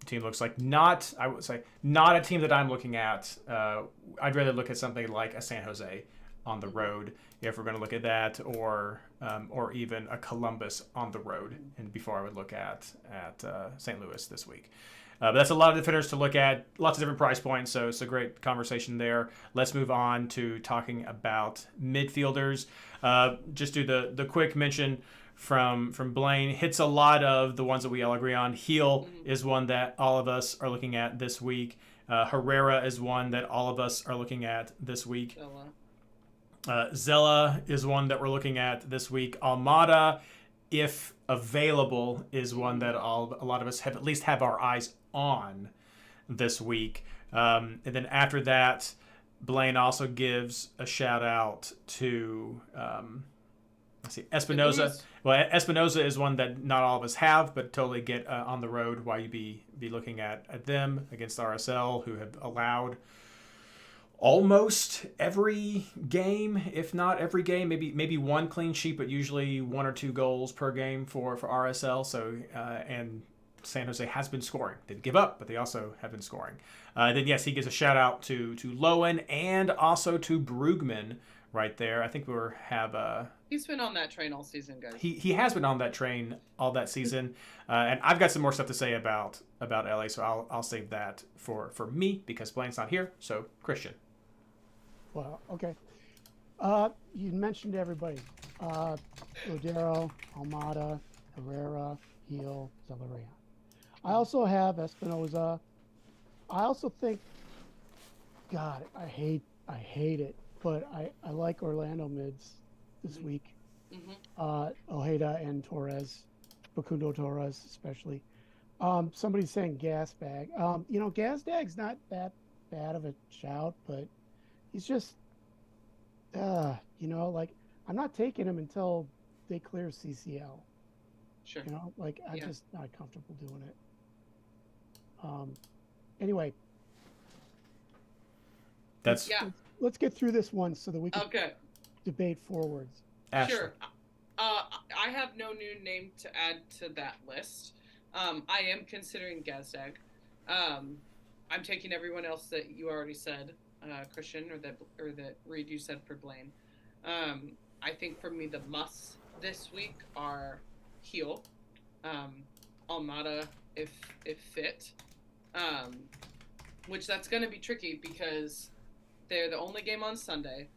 S2: team looks like. Not, I would say, not a team that I'm looking at. I'd rather look at something like a San Jose on the road if we're going to look at that, or even a Columbus on the road. And before I would look at St. Louis this week. But that's a lot of defenders to look at, lots of different price points, so it's a great conversation there. Let's move on to talking about midfielders. Just do the quick mention from Blaine. Hits a lot of the ones that we all agree on. Heel is one that all of us are looking at this week. Herrera is one that all of us are looking at this week. Zella is one that we're looking at this week. Almada, if available, is one that a lot of us have at least have our eyes on this week. And then after that, Blaine also gives a shout out to let's see, Espinoza. Well, Espinoza is one that not all of us have, but totally get on the road while you be looking at them against RSL, who have allowed almost every game, if not every game, maybe one clean sheet, but usually 1 or 2 goals per game for RSL. So and San Jose has been scoring. They give up, but they also have been scoring. Then yes, he gives a shout out to Lowen and also to Brugman right there. I think
S3: he's been on that train all season, guys.
S2: He has been on that train all that season, and I've got some more stuff to say about LA, so I'll save that for me because Blaine's not here. So Christian.
S1: Well, okay. You mentioned everybody. Odero, Almada, Herrera, Heel, Zelarayan. I also have Espinoza. I also think, God, I hate it, but I like Orlando mids this week. Ojeda and Torres, Facundo Torres especially. Somebody's saying Gasbag. Gasbag's not that bad of a shout, but he's just, I'm not taking him until they clear CCL.
S3: Sure.
S1: I'm just not comfortable doing it. Anyway. Let's get through this one so that we can debate forwards.
S2: Ashley.
S3: Sure. I have no new name to add to that list. I am considering Gazdag. I'm taking everyone else that you already said, Christian, or that Reid you said for Blaine. I think for me the musts this week are Heel. Almada if fit, which that's going to be tricky because they're the only game on Sunday.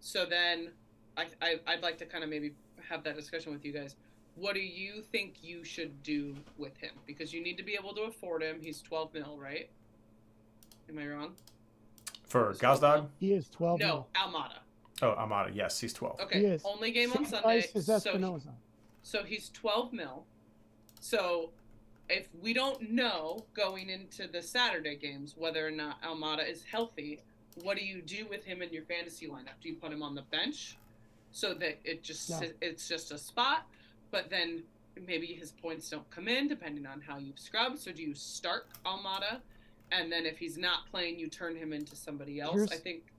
S3: So then I'd like to kind of maybe have that discussion with you guys. What do you think you should do with him? Because you need to be able to afford him. He's 12 mil, right? Am I wrong?
S2: For Gazdag?
S1: He is 12
S3: No,
S1: mil.
S3: Almada.
S2: Oh, Amada. Yes, he's 12.
S3: Okay,
S1: He is.
S3: only game on
S1: Same
S3: Sunday.
S1: price as Espinoza.
S3: So he's 12 mil. So if we don't know going into the Saturday games whether or not Almada is healthy, what do you do with him in your fantasy lineup? Do you put him on the bench so that it's just a spot, but then maybe his points don't come in depending on how you've scrubbed? So do you start Almada, and then if he's not playing, you turn him into somebody else?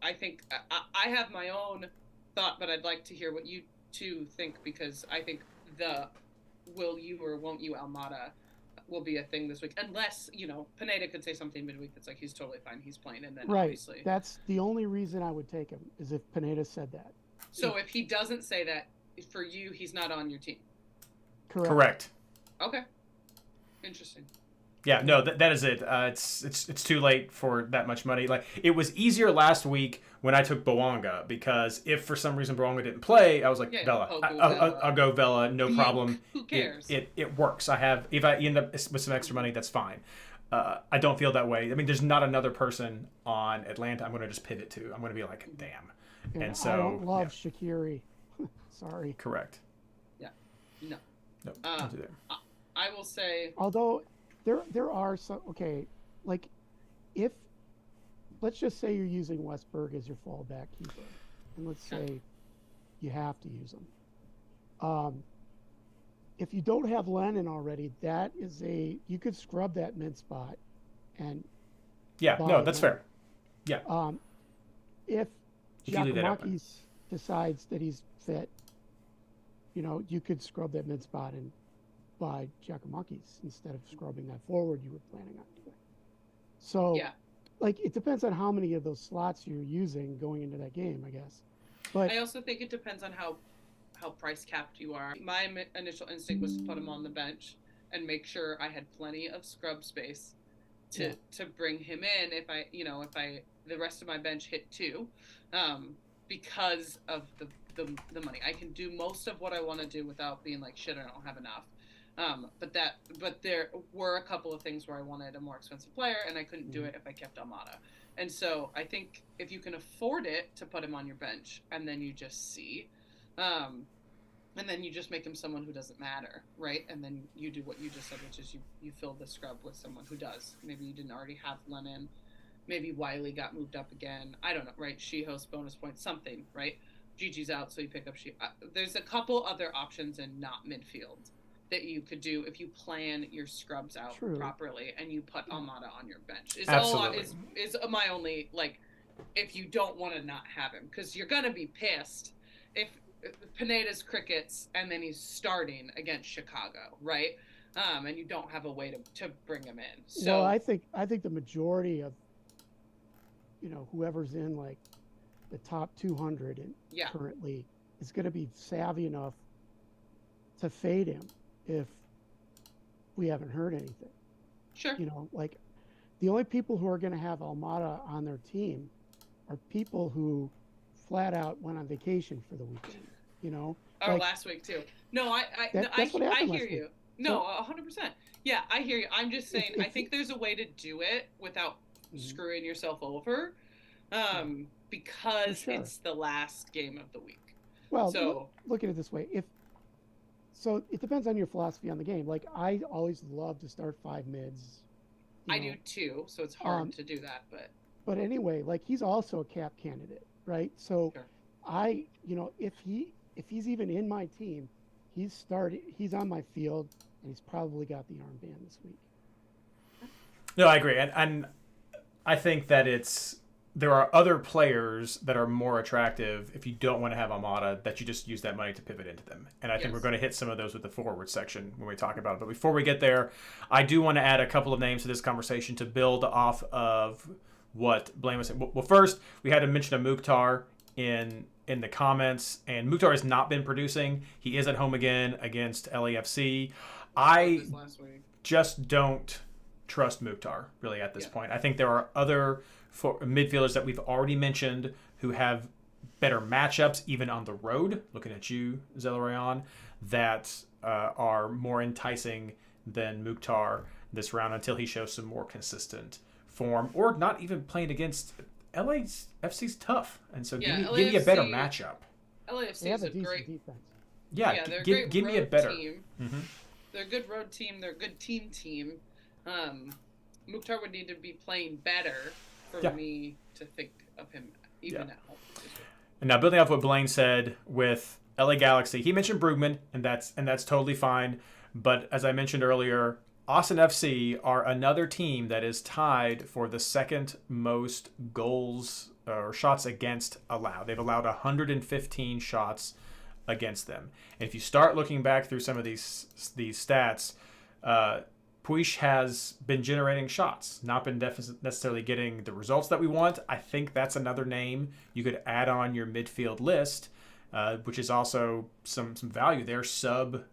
S3: I have my own thought, but I'd like to hear what you two think, because I think the will you or won't you Almada will be a thing this week, unless Pineda could say something midweek that's like he's totally fine, he's playing, and then
S1: Right.
S3: obviously
S1: That's the only reason I would take him, is if Pineda said that.
S3: So if he doesn't say that, for you, he's not on your team.
S1: Correct.
S3: Okay. Interesting.
S2: Yeah, no, that is it. It's too late for that much money. Like, it was easier last week when I took Bowanga, because if for some reason Bowanga didn't play, I was like, Vela. I'll go Vela, no problem.
S3: Who cares?
S2: It works. If I end up with some extra money, that's fine. I don't feel that way. I mean, there's not another person on Atlanta I'm going to just pivot to. I'm going to be like, damn.
S1: Yeah,
S2: And so
S1: I don't love Shaqiri. Sorry.
S2: Correct.
S3: Yeah. No.
S2: Nope. Don't do that.
S3: I will say.
S1: Although there are some, like if let's just say you're using Westberg as your fallback keeper, and let's say you have to use him. If you don't have Lennon already, you could scrub that mid spot, and
S2: that's fair. Yeah.
S1: If
S2: you leave that open.
S1: Giacomakis decides that he's fit, you could scrub that mid spot and buy Giacomakis instead of scrubbing that forward you were planning on doing. So, it depends on how many of those slots you're using going into that game, I guess. But
S3: I also think it depends on how price capped you are. My initial instinct was to put him on the bench and make sure I had plenty of scrub space to bring him in if the rest of my bench hit 2, because of the money. I can do most of what I want to do without being like, shit, I don't have enough. But there were a couple of things where I wanted a more expensive player, and I couldn't do it if I kept Almada. And so I think if you can afford it, to put him on your bench, and then you just see, and then you just make him someone who doesn't matter, right? And then you do what you just said, which is you fill the scrub with someone who does. Maybe you didn't already have Lennon. Maybe Wiley got moved up again. I don't know, right? She hosts bonus points, something, right? Gigi's out, so you pick up she. There's a couple other options in not midfield that you could do if you plan your scrubs out properly and you put Almada on your bench. Is my only, if you don't want to not have him, because you're gonna be pissed if Pineda's crickets and then he's starting against Chicago, right? And you don't have a way to bring him in. So
S1: I think the majority of whoever's in the top 200 currently is going to be savvy enough to fade him if we haven't heard anything.
S3: Sure.
S1: The only people who are going to have Almada on their team are people who flat out went on vacation for the weekend.
S3: Last week too. No, I hear you. No, 100%. Yeah, I hear you. I'm just saying, I think there's a way to do it without screwing yourself over, because it's the last game of the week.
S1: Well, look at it this way. So it depends on your philosophy on the game. I always love to start 5 mids.
S3: I do too, so it's hard to do that, but.
S1: But anyway, he's also a cap candidate, right? So if he's even in my team, he's on my field, and he's probably got the armband this week.
S2: No, I agree, and I think that there are other players that are more attractive if you don't want to have Almada, that you just use that money to pivot into them. And I think we're going to hit some of those with the forward section when we talk about it. But before we get there, I do want to add a couple of names to this conversation to build off of what Blaine was saying. Well, first, we had to mention a Mukhtar in the comments, and Mukhtar has not been producing. He is at home again against LAFC. I
S3: this last week.
S2: just don't trust Mukhtar really at this point. I think there are other midfielders that we've already mentioned who have better matchups even on the road. Looking at you, Zelarayan, that are more enticing than Mukhtar this round until he shows some more consistent form, or not even playing against LAFC's tough, and so give me a better matchup.
S3: LAFC is a great
S1: defense.
S3: Yeah, they're a great
S2: give me a
S3: road
S2: better
S3: team.
S2: Mm-hmm.
S3: They're a good road team. They're a good team. Mukhtar would need to be playing better for me to think of him even at home.
S2: And now, building off what Blaine said with LA Galaxy, he mentioned Brugman, and that's totally fine. But as I mentioned earlier, Austin FC are another team that is tied for the second most goals or shots against allowed. They've allowed 115 shots against them. And if you start looking back through some of these stats, Puig has been generating shots, not been necessarily getting the results that we want. I think that's another name you could add on your midfield list, which is also some value there. Sub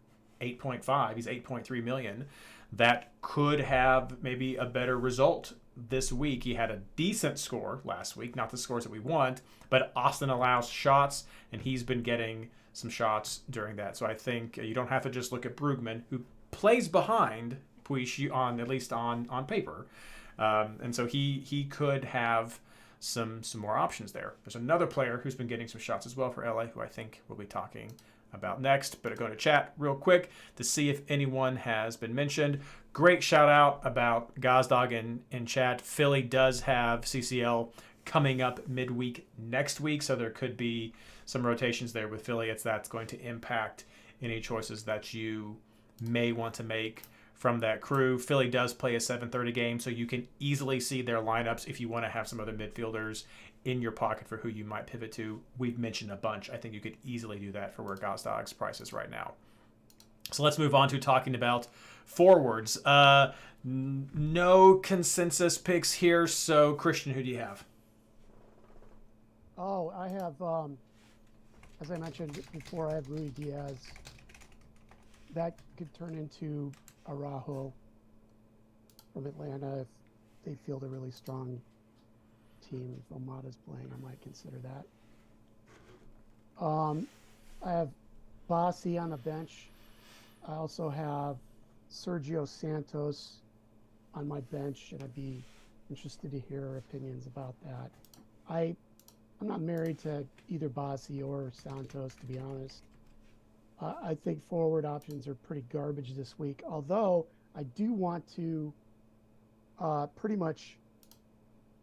S2: 8.5, he's 8.3 million. That could have maybe a better result this week. He had a decent score last week, not the scores that we want, but Austin allows shots, and he's been getting some shots during that. So I think you don't have to just look at Brugman, who plays behind Puig at least on paper, and so he could have some more options there. There's another player who's been getting some shots as well for LA, who I think we'll be talking about next. But I go to chat real quick to see if anyone has been mentioned. Great shout out about Gazdag in chat. Philly does have CCL coming up midweek next week, so there could be some rotations there with Philly. That's going to impact any choices that you may want to make from that crew. Philly does play a 7:30 game, so you can easily see their lineups if you want to have some other midfielders in your pocket for who you might pivot to. We've mentioned a bunch. I think you could easily do that for where Gazdag's price is right now. So let's move on to talking about forwards. No consensus picks here, so Christian, who do you have?
S1: Oh, I have, as I mentioned before, I have Rui Diaz. That could turn into Araujo from Atlanta if they field a really strong team. If Almada's playing, I might consider that. I have Bassi on the bench. I also have Sergio Santos on my bench, and I'd be interested to hear opinions about that. I'm not married to either Bassi or Santos, to be honest. I think forward options are pretty garbage this week, although I do want to pretty much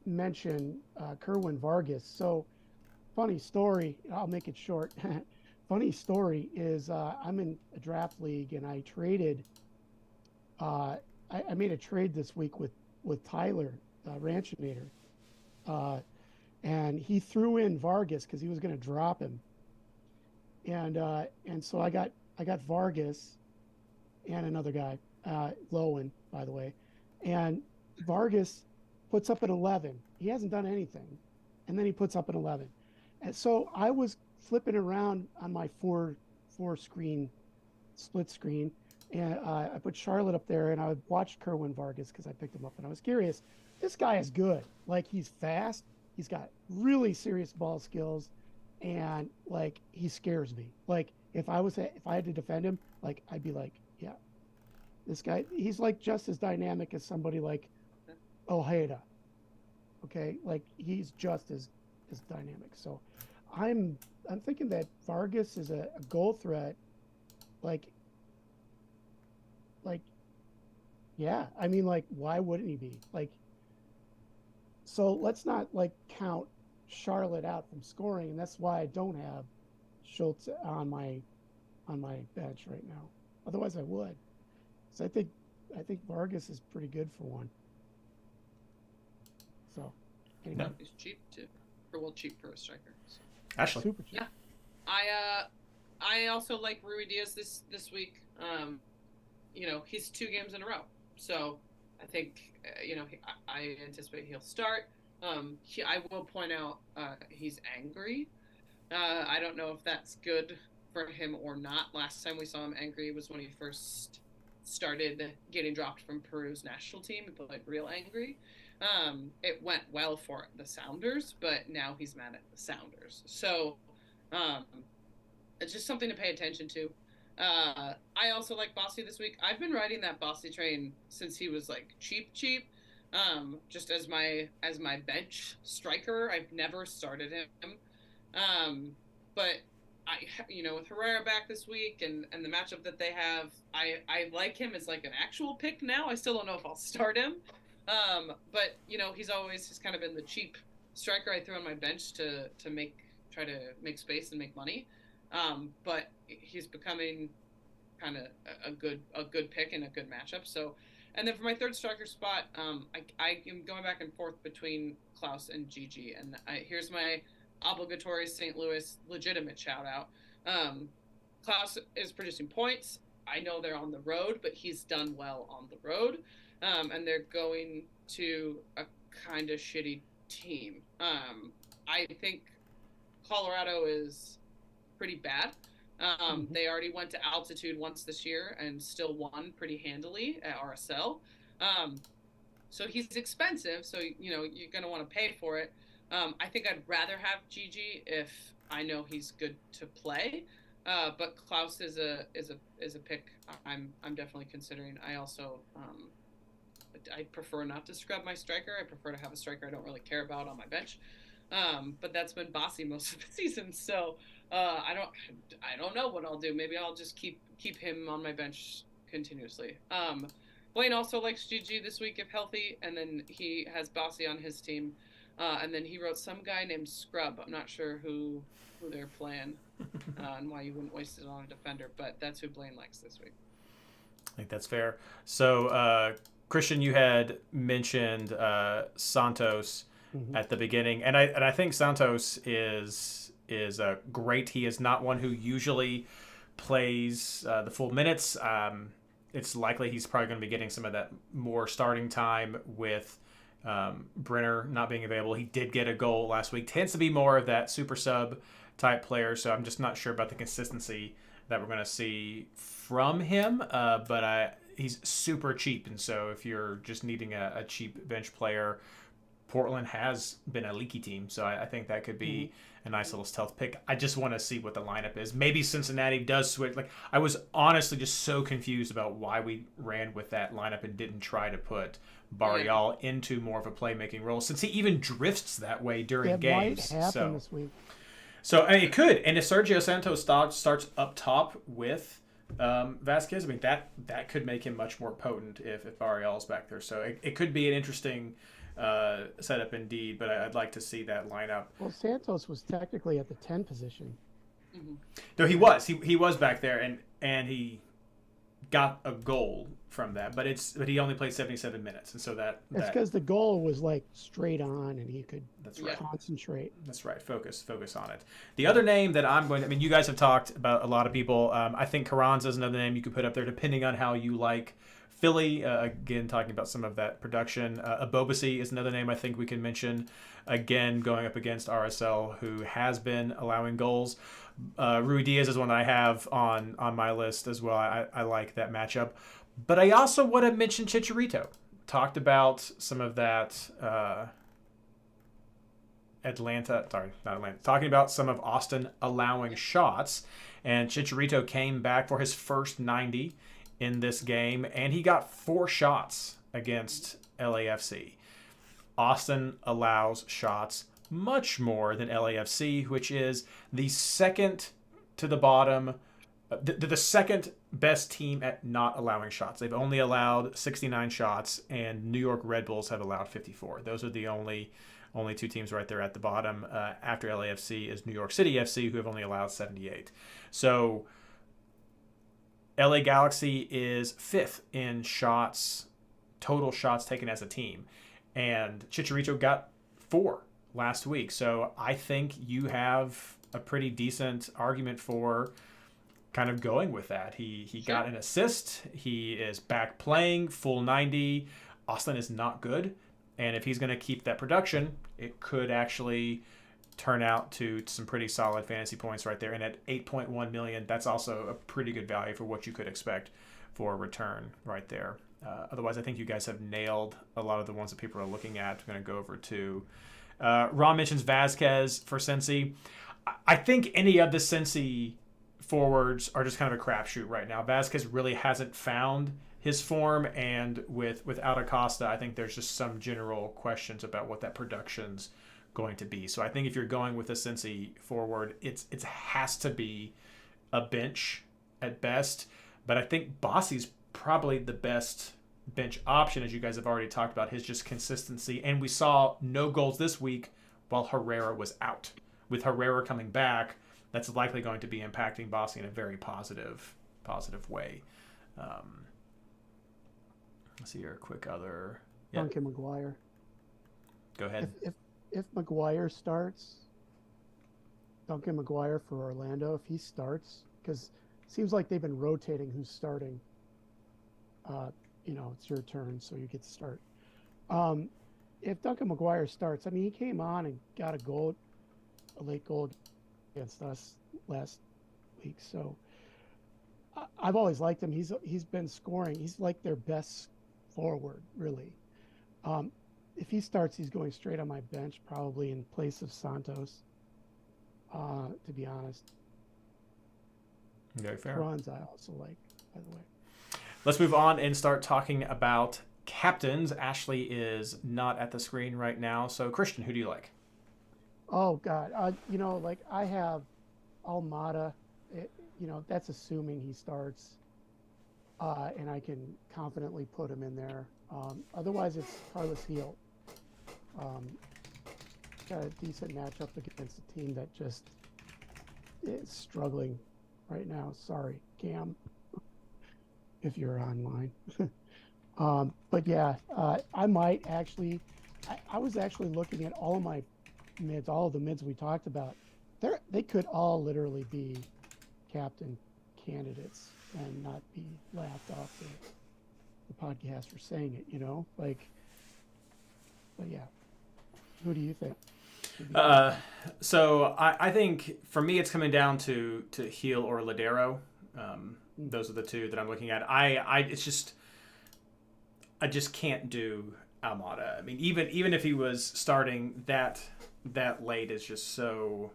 S1: mention Kerwin Vargas. So, funny story, I'll make it short. Funny story is I'm in a draft league, and I traded, I made a trade this week with Tyler, Ranchinator. And he threw in Vargas because he was going to drop him. And so I got Vargas and another guy, Lowen, by the way. And Vargas puts up an 11. He hasn't done anything. And then he puts up an 11. And so I was flipping around on my four screen, split screen. And I put Charlotte up there, and I watched Kerwin Vargas because I picked him up. And I was curious. This guy is good. Like, he's fast. He's got really serious ball skills. And like, he scares me. Like, if I had to defend him, like, I'd be like, yeah, this guy, he's like just as dynamic as somebody like Ojeda. Okay, like, he's just as dynamic. So I'm thinking that Vargas is a goal threat. Like, yeah, I mean, like, why wouldn't he be? Like, so let's not like count Charlotte out from scoring, and that's why I don't have Schultz on my bench right now. Otherwise, I would. So I think Vargas is pretty good for one. So anyway,
S2: No.
S3: He's cheap too, cheap for a striker. So.
S2: Ashley,
S1: super cheap.
S3: Yeah, I also like Rui Diaz this week. He's 2 games in a row, so I think I anticipate he'll start. I will point out he's angry. I don't know if that's good for him or not. Last time we saw him angry was when he first started getting dropped from Peru's national team and played real angry. It went well for the Sounders, but now he's mad at the Sounders. So it's just something to pay attention to. I also like Bossy this week. I've been riding that Bossy train since he was like cheap. Just as my bench striker. I've never started him. But with Herrera back this week and the matchup that they have, I like him as like an actual pick now. I still don't know if I'll start him. But he's kind of been the cheap striker I threw on my bench to try to make space and make money. But he's becoming kind of a good pick and a good matchup. So, and then for my third striker spot, I am going back and forth between Klaus and Gigi. And here's my obligatory St. Louis legitimate shout out. Klaus is producing points. I know they're on the road, but he's done well on the road. And they're going to a kind of shitty team. I think Colorado is pretty bad. They already went to altitude once this year and still won pretty handily at RSL. So he's expensive, so you're going to want to pay for it. I think I'd rather have Gigi if I know he's good to play. But Klaus is a pick I'm definitely considering. I also I prefer not to scrub my striker. I prefer to have a striker I don't really care about on my bench. But that's been Bossy most of the season. So I don't know what I'll do. Maybe I'll just keep him on my bench continuously. Blaine also likes GG this week if healthy, and then he has Bossy on his team. And then he wrote some guy named Scrub. I'm not sure who they're playing and why you wouldn't waste it on a defender, but that's who Blaine likes this week.
S2: I think that's fair. So, Christian, you had mentioned Santos at the beginning, and I think Santos is great. He is not one who usually plays the full minutes. It's likely he's probably going to be getting some of that more starting time with Brenner not being available. He did get a goal last week. Tends to be more of that super sub type player, so I'm just not sure about the consistency that we're going to see from him. But he's super cheap, and so if you're just needing a cheap bench player, Portland has been a leaky team, so I think that could be a nice little stealth pick. I just want to see what the lineup is. Maybe Cincinnati does switch. Like, I was honestly just so confused about why we ran with that lineup and didn't try to put Barrial into more of a playmaking role, since he even drifts that way during games.
S1: Might happen this week.
S2: So it could. And if Sergio Santos starts up top with Vasquez, I mean, that could make him much more potent if Barrial's back there. So it could be an interesting setup indeed, but I'd like to see that lineup.
S1: Well, Santos was technically at the 10 position.
S2: No, he was. He was back there, and he got a goal from that, but he only played 77 minutes, and so that's
S1: because the goal was like straight on, and he could
S2: right.
S1: Concentrate.
S2: That's right. Focus on it. The other name that you guys have talked about a lot of people. I think Carranza is another name you could put up there, depending on how you like Philly. Again, talking about some of that production. Abobasi is another name I think we can mention. Again, going up against RSL, who has been allowing goals. Rui Diaz is one that I have on my list as well. I like that matchup. But I also want to mention Chicharito. Talked about some of that talking about some of Austin allowing shots. And Chicharito came back for his first 90 in this game, and he got 4 shots against LAFC. Austin allows shots much more than LAFC, which is the second to the bottom, the second best team at not allowing shots. They've only allowed 69 shots, and New York Red Bulls have allowed 54. Those are the only 2 teams right there at the bottom. After LAFC is New York City FC, who have only allowed 78. So LA Galaxy is 5th in shots, total shots taken as a team. And Chicharito got 4 last week. So I think you have a pretty decent argument for kind of going with that. He got an assist. He is back playing full 90. Austin is not good. And if he's going to keep that production, it could actually turn out to some pretty solid fantasy points right there. And at 8.1 million, that's also a pretty good value for what you could expect for a return right there. Otherwise, I think you guys have nailed a lot of the ones that people are looking at. We're going to go over to Ron mentions Vasquez for Cincy. I think any of the Cincy forwards are just kind of a crapshoot right now. Vasquez really hasn't found his form, and without Acosta, I think there's just some general questions about what that production's going to be. So I think if you're going with a Cincy forward, it has to be a bench at best. But I think Bossy's probably the best bench option, as you guys have already talked about, his just consistency. And we saw no goals this week while Herrera was out. With Herrera coming back, that's likely going to be impacting Bossy in a very positive way. Let's see here, a quick other. Yep.
S1: Duncan McGuire.
S2: Go ahead.
S1: If McGuire starts, Duncan McGuire for Orlando, if he starts, because it seems like they've been rotating who's starting. It's your turn, so you get to start. If Duncan McGuire starts, I mean, he came on and got a late goal against us last week. So I've always liked him. He's been scoring. He's like their best forward, really. If he starts, he's going straight on my bench, probably in place of Santos, to be honest.
S2: Very fair.
S1: Runs I also like, by the way.
S2: Let's move on and start talking about captains. Ashley is not at the screen right now. So, Christian, who do you like?
S1: Oh, God. I have Almada. That's assuming he starts. And I can confidently put him in there. Otherwise, it's Carlos Heel. Got a decent matchup against a team that just is struggling right now. Sorry, Cam, if you're online. But yeah, I might actually. I was actually looking at all of my mids, all of the mids we talked about. They could all literally be captain candidates and not be laughed off the podcast for saying it. But yeah. Who do you think?
S2: So I think for me it's coming down to Heel or Ladero. Those are the two that I'm looking at. I just can't do Almada. I mean, even if he was starting that late is just so.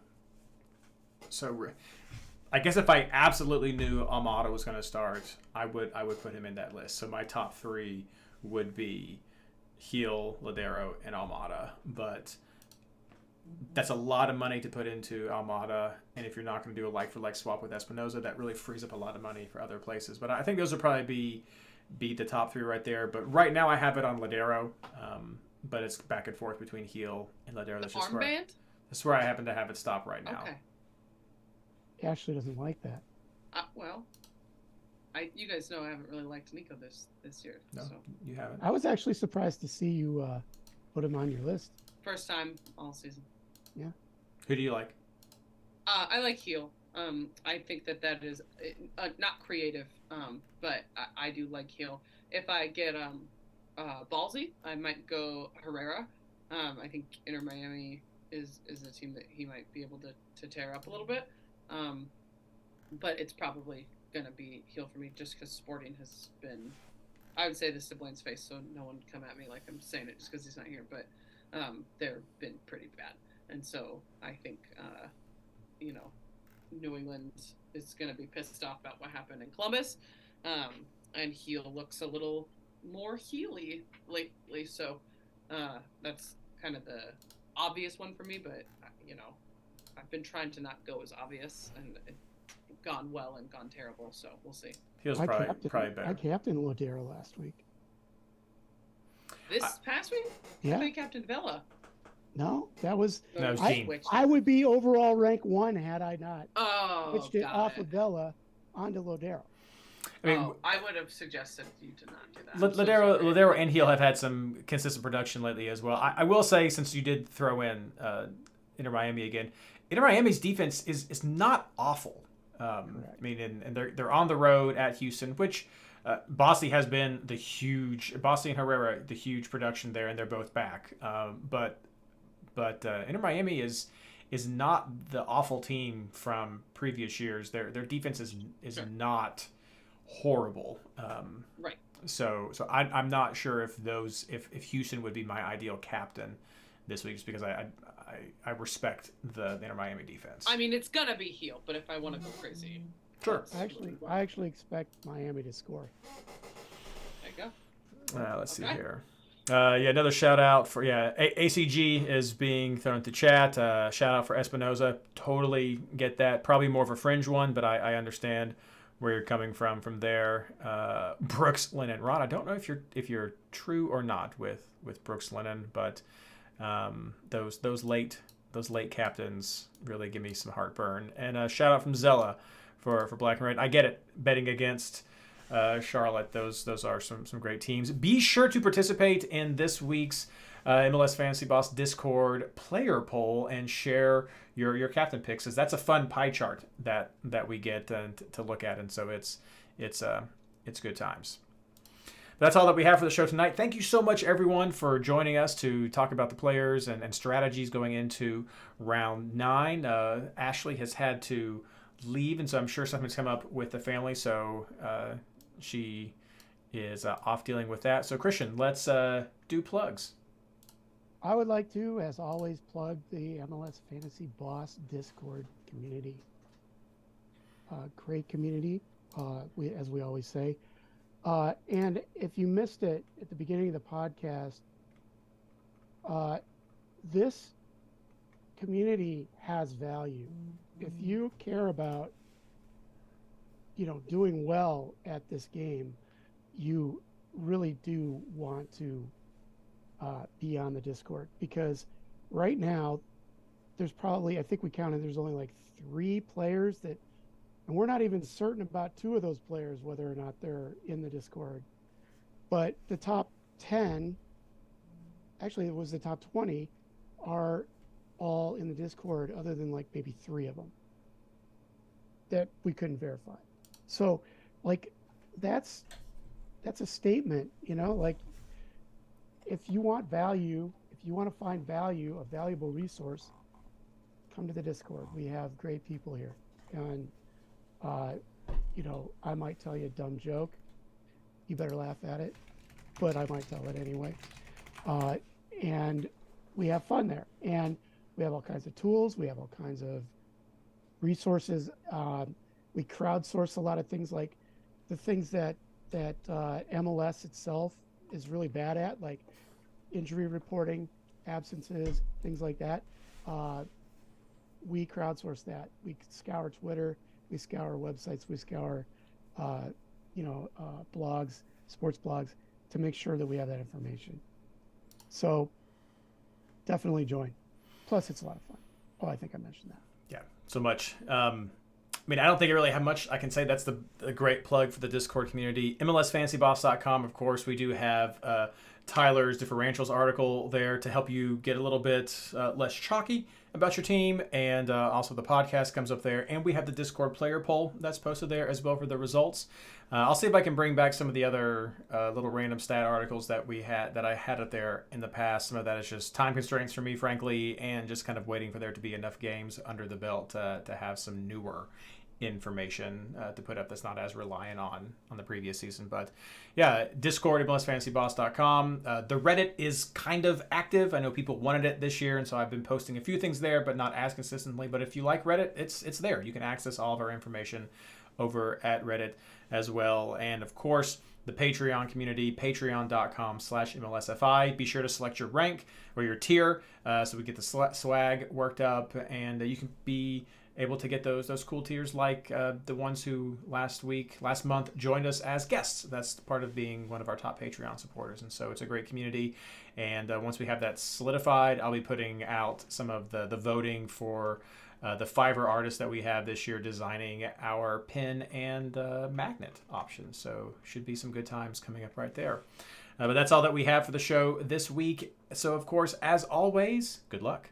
S2: I guess if I absolutely knew Almada was going to start, I would put him in that list. So my top three would be Heel, Ladero, and Almada. But that's a lot of money to put into Almada, and if you're not going to do a like-for-like swap with Espinoza, that really frees up a lot of money for other places. But I think those would probably be the top three right there. But right now I have it on Ladero, but it's back and forth between Heel and Ladero. That's where I happen to have it stop right now.
S3: Okay.
S1: Ashley doesn't like that.
S3: You guys know I haven't really liked Nico this year.
S2: No,
S3: so.
S2: You haven't.
S1: I was actually surprised to see you put him on your list.
S3: First time all season.
S1: Yeah.
S2: Who do you like?
S3: I like Heel. I think that is not creative, but I do like Heel. If I get ballsy, I might go Herrera. I think Inter Miami is a team that he might be able to tear up a little bit. But it's probably going to be Heel for me just because Sporting has been, I would say this to Blaine's face, so no one come at me like I'm saying it just because he's not here, but they've been pretty bad. And so I think, New England is going to be pissed off about what happened in Columbus. And Heel looks a little more Heely lately. So that's kind of the obvious one for me, but, I've been trying to not go as obvious, and it's gone well and gone terrible, so we'll see.
S2: Heel's probably better.
S1: I captained Ladero last week.
S3: This past week?
S1: Yeah.
S3: I thought you captained Vela.
S1: No, that was
S2: Dean.
S1: I would be overall rank 1 had I not switched it off of Vela onto Ladero.
S3: I would have suggested you to not do that.
S2: Ladero and Heel have had some consistent production lately as well. I will say, since you did throw in Inter Miami again, Inter Miami's defense is not awful. I mean, and they're on the road at Houston, which Bossy has been Bossy and Herrera, the huge production there, and they're both back. But Inter Miami is not the awful team from previous years. Their defense is
S3: Sure.
S2: not horrible.
S3: Right.
S2: So I'm not sure if Houston would be my ideal captain this week, just because I respect the Inter Miami defense.
S3: I mean, it's gonna be Heel, but if I want to go crazy,
S2: Sure.
S1: I actually expect Miami to score.
S3: There you go.
S2: Let's see here. Another shout out for ACG is being thrown into chat. Shout out for Espinoza. Totally get that. Probably more of a fringe one, but I understand where you're coming from there. Brooks Lennon. Ron, I don't know if you're true or not with Brooks Lennon, but those late captains really give me some heartburn. And a shout out from Zella for Black and Red. I get it. Betting against Charlotte. Those are some great teams. Be sure to participate in this week's MLS Fantasy Boss Discord player poll and share your captain picks, because that's a fun pie chart that we get to look at, and so it's good times. That's all that we have for the show tonight. Thank you so much, everyone, for joining us to talk about the players and strategies going into round 9. Ashley has had to leave, and so I'm sure something's come up with the family, so she is off dealing with that. So Christian, let's do plugs.
S1: I would like to, as always, plug the MLS Fantasy Boss Discord community. Great community, as we always say. And if you missed it at the beginning of the podcast, this community has value. If you care about, doing well at this game, you really do want to be on the Discord, because right now there's probably, I think we counted, there's only like 3 players that, and we're not even certain about 2 of those players, whether or not they're in the Discord. But the top 10, actually it was the top 20, are all in the Discord, other than like maybe 3 of them that we couldn't verify. So like that's a statement, like if you want value, if you want to find value, a valuable resource, come to the Discord. We have great people here. And I might tell you a dumb joke. You better laugh at it, but I might tell it anyway. And we have fun there. And we have all kinds of tools. We have all kinds of resources. We crowdsource a lot of things, like the things that MLS itself is really bad at, like injury reporting, absences, things like that. We crowdsource that. We scour Twitter. We scour websites. We scour, blogs, sports blogs, to make sure that we have that information. So definitely join. Plus, it's a lot of fun. Oh, I think I mentioned that.
S2: Yeah, so much. I don't think I really have much I can say. That's a great plug for the Discord community. MLSFantasyBoss.com, of course. We do have Tyler's differentials article there to help you get a little bit less chalky about your team, and also the podcast comes up there, and we have the Discord player poll that's posted there as well for the results. I'll see if I can bring back some of the other little random stat articles that I had up there in the past. Some of that is just time constraints for me, frankly, and just kind of waiting for there to be enough games under the belt to have some newer information to put up that's not as reliant on the previous season. But yeah, Discord at MLSFantasyBoss.com. The Reddit is kind of active. I know people wanted it this year, and so I've been posting a few things there, but not as consistently. But if you like Reddit, it's there. You can access all of our information over at Reddit as well. And of course, the Patreon community, patreon.com/MLSFI. Be sure to select your rank or your tier so we get the swag worked up, and you can be able to get those cool tiers, like the ones who last month joined us as guests. That's part of being one of our top Patreon supporters, and so it's a great community. And once we have that solidified, I'll be putting out some of the voting for the Fiverr artists that we have this year designing our pin and magnet options. So should be some good times coming up right there. But that's all that we have for the show this week. So of course, as always, good luck.